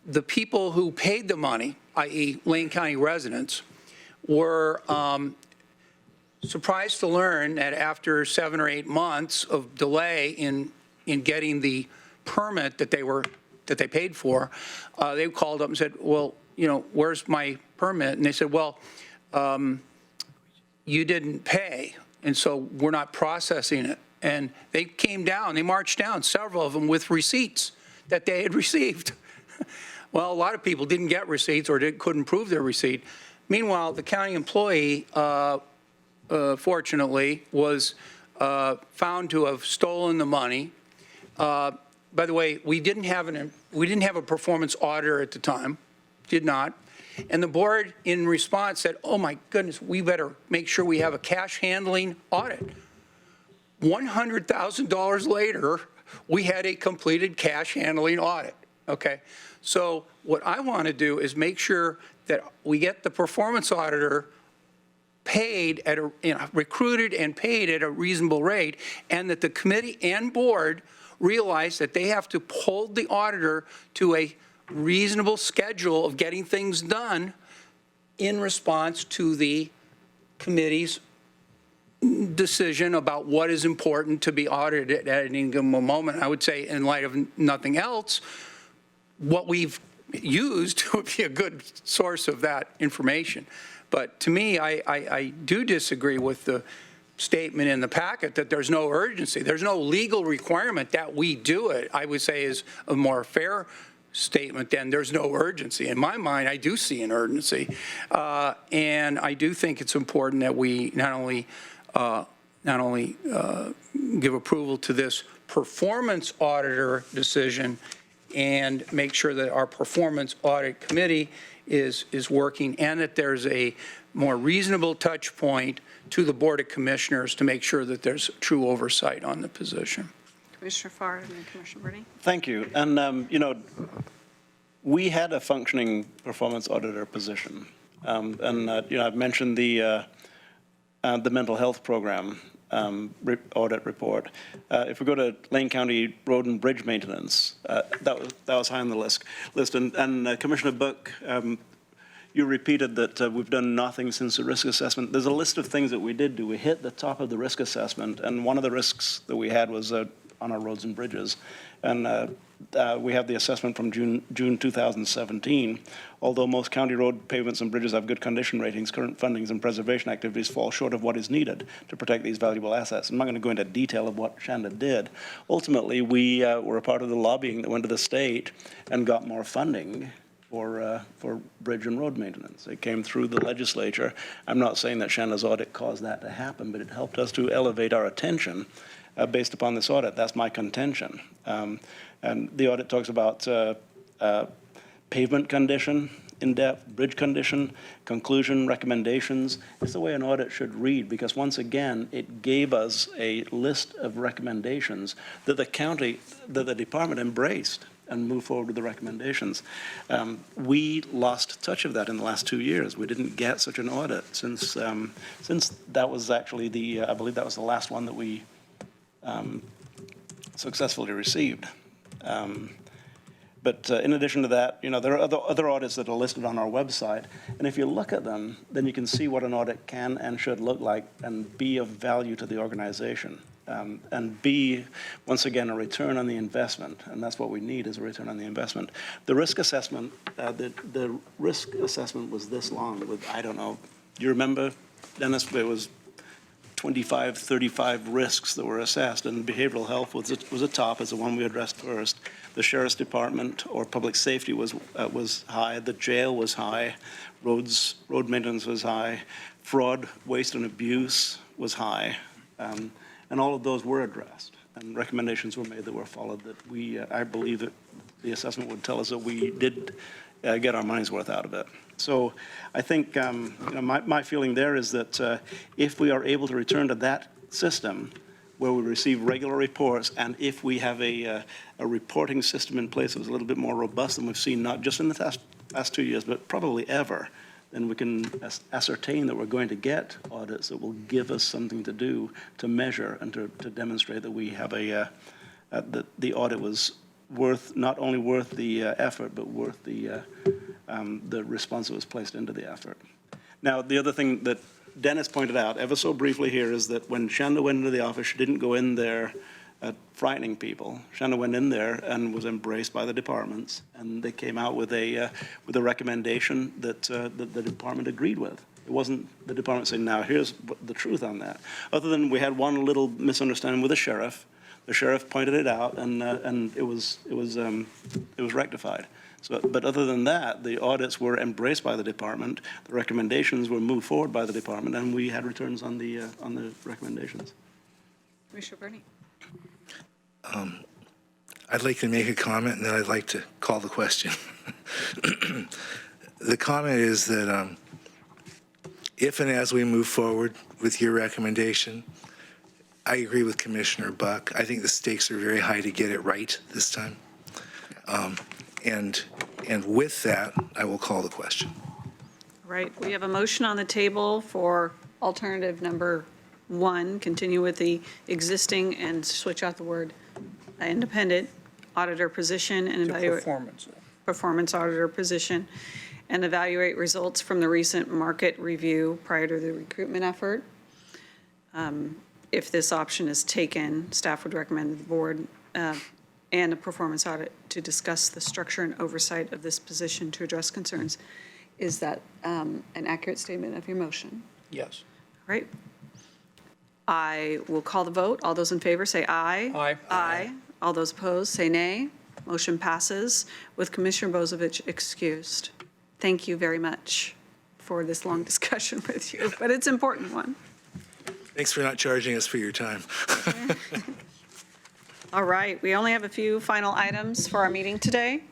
The people who paid the money, i.e. Lane County residents, were surprised to learn that after 7 or 8 months of delay in getting the permit that they paid for, they called up and said, well, where's my permit? And they said, well, you didn't pay, and so we're not processing it. And they came down, they marched down, several of them with receipts that they had received. Well, a lot of people didn't get receipts or couldn't prove their receipt. Meanwhile, the county employee, fortunately, was found to have stolen the money. By the way, we didn't have a performance auditor at the time, did not. And the board, in response, said, oh my goodness, we better make sure we have a cash handling audit. $100,000 later, we had a completed cash handling audit, okay? So what I want to do is make sure that we get the performance auditor paid at recruited and paid at a reasonable rate, and that the committee and board realize that they have to hold the auditor to a reasonable schedule of getting things done in response to the committee's decision about what is important to be audited at any given moment. I would say, in light of nothing else, what we've used would be a good source of that information. But to me, I do disagree with the statement in the packet that there's no urgency. There's no legal requirement that we do it. I would say is a more fair statement than there's no urgency. In my mind, I do see an urgency. And I do think it's important that we not only give approval to this performance auditor decision and make sure that our performance audit committee is working, and that there's a more reasonable touch point to the Board of Commissioners to make sure that there's true oversight on the position. Commissioner Farr and then Commissioner Brady. Thank you. And, we had a functioning performance auditor position. I've mentioned the mental health program audit report. If we go to Lane County Road and Bridge Maintenance, that was high on the list. And Commissioner Book, you repeated that we've done nothing since the risk assessment. There's a list of things that we did do. We hit the top of the risk assessment, and one of the risks that we had was on our roads and bridges. And we have the assessment from June 2017. Although most county road pavements and bridges have good condition ratings, current fundings and preservation activities fall short of what is needed to protect these valuable assets. I'm not going to go into detail of what Shanda did. Ultimately, we were a part of the lobbying that went to the state and got more funding for bridge and road maintenance. It came through the legislature. I'm not saying that Shanda's audit caused that to happen, but it helped us to elevate our attention based upon this audit. That's my contention. And the audit talks about pavement condition, in-depth bridge condition, conclusion, recommendations. It's the way an audit should read, because once again, it gave us a list of recommendations that the department embraced and moved forward with the recommendations. We lost touch of that in the last 2 years. We didn't get such an audit since that was actually I believe that was the last one that we successfully received. But in addition to that, there are other audits that are listed on our website. And if you look at them, then you can see what an audit can and should look like and be of value to the organization. And be, once again, a return on the investment. And that's what we need, is a return on the investment. The risk assessment, the risk assessment was this long with, I don't know, you remember, Dennis, it was 25, 35 risks that were assessed, and behavioral health was a top as the one we addressed first. The sheriff's department or public safety was high. The jail was high. Road maintenance was high. Fraud, waste, and abuse was high. And all of those were addressed, and recommendations were made that were followed. That I believe that the assessment would tell us that we did get our money's worth out of it. So I think my feeling there is that if we are able to return to that system where we receive regular reports, and if we have a reporting system in place that was a little bit more robust than we've seen, not just in the past 2 years, but probably ever, then we can ascertain that we're going to get audits that will give us something to do, to measure, and to demonstrate that we have that the audit was not only worth the effort, but worth the response that was placed into the effort. Now, the other thing that Dennis pointed out ever so briefly here is that when Shanda went into the office, she didn't go in there frightening people. Shanda went in there and was embraced by the departments, and they came out with a recommendation that the department agreed with. It wasn't the department saying, now here's the truth on that. Other than we had one little misunderstanding with the sheriff. The sheriff pointed it out, and it was rectified. So, but other than that, the audits were embraced by the department. The recommendations were moved forward by the department, and we had returns on the recommendations. Commissioner Bernie. I'd like to make a comment, and then I'd like to call the question. The comment is that if and as we move forward with your recommendation, I agree with Commissioner Buck. I think the stakes are very high to get it right this time. And with that, I will call the question. All right, we have a motion on the table for alternative number 1, continue with the existing and switch out the word independent auditor position and evaluate performance auditor position, and evaluate results from the recent market review prior to the recruitment effort. If this option is taken, staff would recommend the board and a performance audit to discuss the structure and oversight of this position to address concerns. Is that an accurate statement of your motion? Yes. All right. I will call the vote. All those in favor say aye. Aye. Aye. All those opposed say nay. Motion passes with Commissioner Bozovich excused. Thank you very much for this long discussion with you, but it's an important one. Thanks for not charging us for your time. All right, we only have a few final items for our meeting today.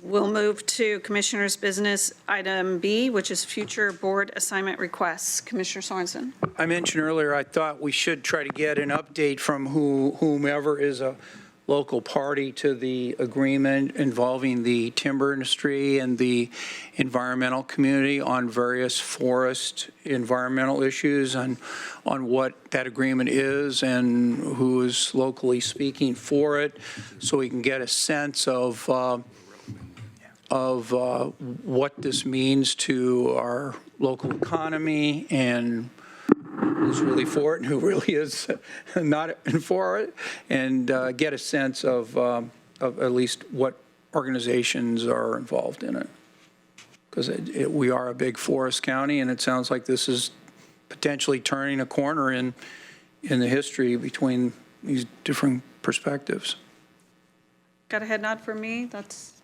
We'll move to Commissioner's Business Item B, which is future board assignment requests. Commissioner Sorensen. I mentioned earlier, I thought we should try to get an update from whomever is a local party to the agreement involving the timber industry and the environmental community on various forest environmental issues, on what that agreement is and who is locally speaking for it, so we can get a sense of what this means to our local economy and who's really for it and who really is not for it, and get a sense of at least what organizations are involved in it. Because we are a big forest county, and it sounds like this is potentially turning a corner in the history between these different perspectives. Got a head nod from me? That's.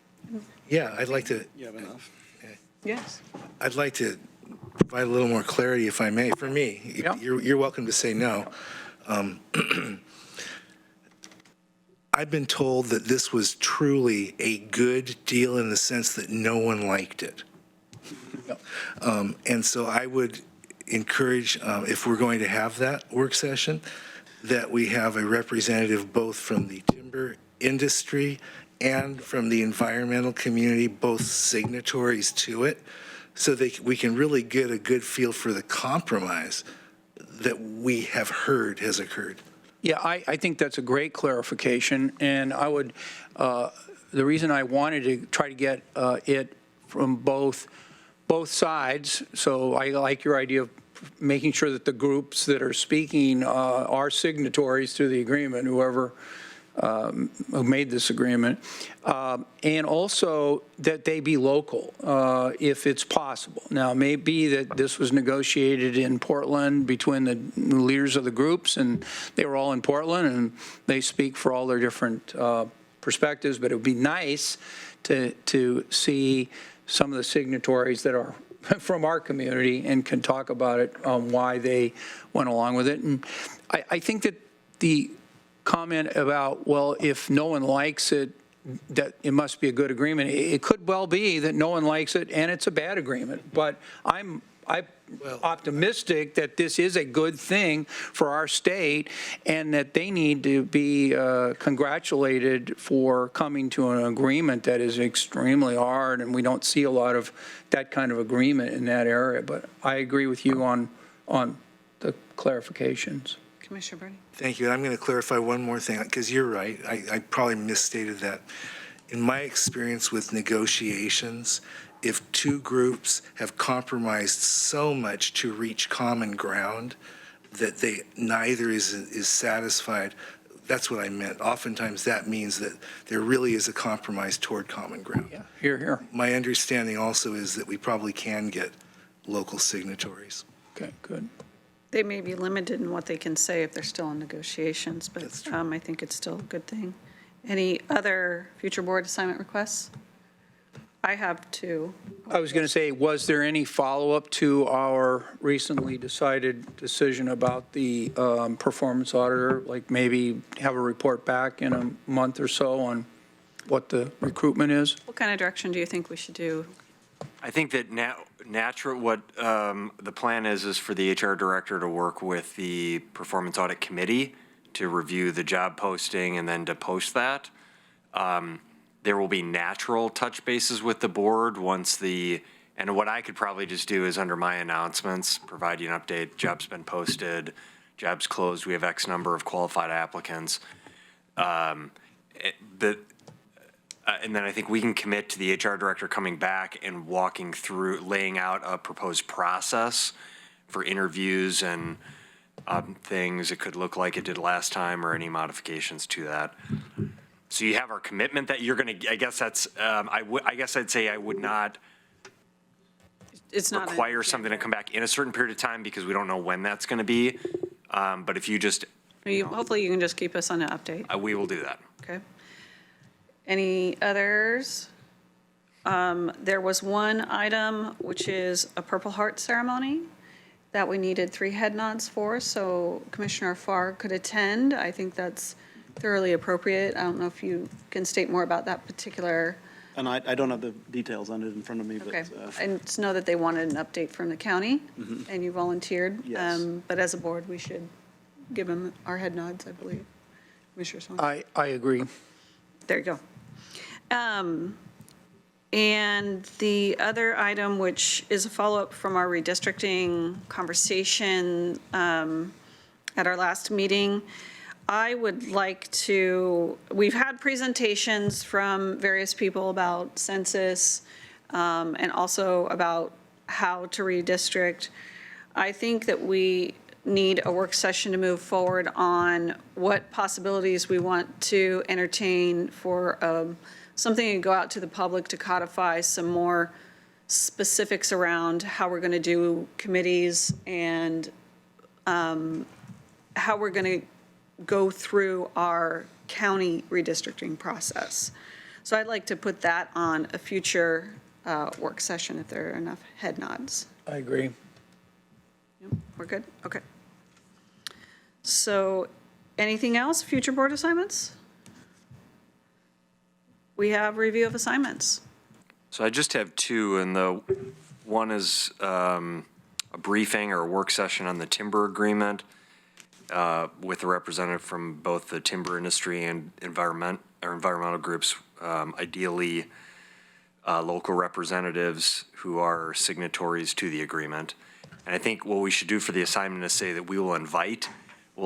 Yeah, I'd like to. You have enough? Yes. I'd like to provide a little more clarity, if I may. For me, yeah. You're welcome to say no. I've been told that this was truly a good deal in the sense that no one liked it. And so I would encourage, if we're going to have that work session, that we have a representative both from the timber industry and from the environmental community, both signatories to it, so we can really get a good feel for the compromise that we have heard has occurred. Yeah, I think that's a great clarification, and I would, the reason I wanted to try to get it from both sides, so I like your idea of making sure that the groups that are speaking are signatories to the agreement, whoever who made this agreement, and also that they be local, if it's possible. Now, it may be that this was negotiated in Portland between the leaders of the groups, and they were all in Portland, and they speak for all their different perspectives, but it would be nice to see some of the signatories that are from our community and can talk about it, why they went along with it. And I think that the comment about, well, if no one likes it, that it must be a good agreement. It could well be that no one likes it and it's a bad agreement. But I'm optimistic that this is a good thing for our state and that they need to be congratulated for coming to an agreement that is extremely hard, and we don't see a lot of that kind of agreement in that area. But I agree with you on the clarifications. Commissioner Bernie? Thank you. And I'm going to clarify one more thing, because you're right. I probably misstated that. In my experience with negotiations, if two groups have compromised so much to reach common ground that neither is satisfied, that's what I meant. Oftentimes that means that there really is a compromise toward common ground. Yeah, here. My understanding also is that we probably can get local signatories. Okay, good. They may be limited in what they can say if they're still in negotiations, but I think it's still a good thing. Any other future board assignment requests? I have two. I was going to say, was there any follow-up to our recently decided decision about the performance auditor? Like maybe have a report back in a month or so on what the recruitment is? What kind of direction do you think we should do? I think that what the plan is for the HR director to work with the Performance Audit Committee to review the job posting and then to post that. There will be natural touch bases with the board and what I could probably just do is under my announcements, provide you an update, job's been posted, job's closed, we have X number of qualified applicants. And then I think we can commit to the HR director coming back and walking through, laying out a proposed process for interviews and things. It could look like it did last time or any modifications to that. So you have our commitment that you're going to, I guess that's, I guess I'd say I would not require something to come back in a certain period of time because we don't know when that's going to be. But if you just. Hopefully you can just keep us on an update. We will do that. Okay. Any others? There was one item, which is a Purple Heart ceremony that we needed 3 head nods for, so Commissioner Farr could attend. I think that's thoroughly appropriate. I don't know if you can state more about that particular. And I don't have the details on it in front of me, but. Okay. I just know that they wanted an update from the county, and you volunteered. Yes. But as a board, we should give them our head nods, I believe. Commissioner Swan? I agree. There you go. And the other item, which is a follow-up from our redistricting conversation at our last meeting, I would like to, we've had presentations from various people about census and also about how to redistrict. I think that we need a work session to move forward on what possibilities we want to entertain for something to go out to the public to codify some more specifics around how we're going to do committees and how we're going to go through our county redistricting process. So I'd like to put that on a future work session if there are enough head nods. I agree. Yep, we're good? Okay. So anything else, future board assignments? we have review of assignments. So I just have two, and the one is a briefing or a work session on the timber agreement with a representative from both the timber industry and environmental groups, ideally local representatives who are signatories to the agreement. And I think what we should do for the assignment is say that we'll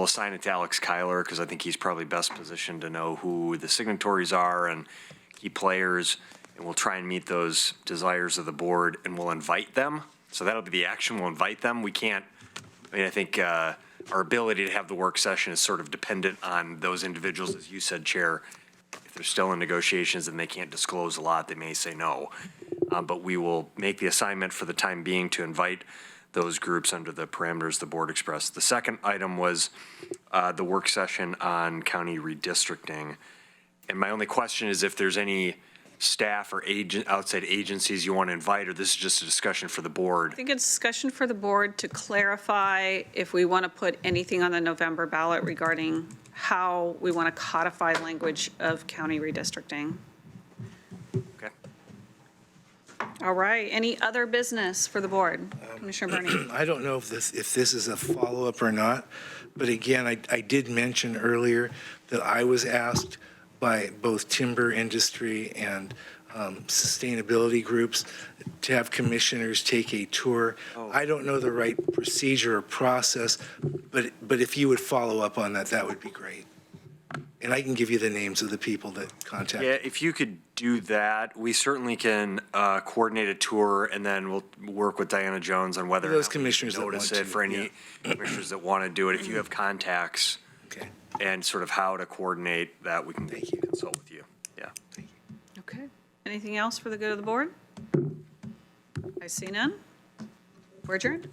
assign it to Alex Kyler, because I think he's probably best positioned to know who the signatories are and key players, and we'll try and meet those desires of the board, and we'll invite them. So that'll be the action, we'll invite them. We can't, I think our ability to have the work session is sort of dependent on those individuals, as you said, Chair. If they're still in negotiations and they can't disclose a lot, they may say no. But we will make the assignment for the time being to invite those groups under the parameters the board expressed. The second item was the work session on county redistricting. And my only question is if there's any staff or outside agencies you want to invite, or this is just a discussion for the board. I think it's discussion for the board to clarify if we want to put anything on the November ballot regarding how we want to codify language of county redistricting. Okay. All right, any other business for the board? Commissioner Bernie? I don't know if this is a follow-up or not, but again, I did mention earlier that I was asked by both timber industry and sustainability groups to have commissioners take a tour. I don't know the right procedure or process, but if you would follow up on that, that would be great. And I can give you the names of the people that contacted. Yeah, if you could do that, we certainly can coordinate a tour, and then we'll work with Diana Jones on whether or Those not we commissioners that notice want it to, for any commissioners that want to do it. If you have contacts Okay. and sort of how to coordinate that, we can consult with you. Yeah. Okay. Anything else for the good of the board? I see none. We're adjourned.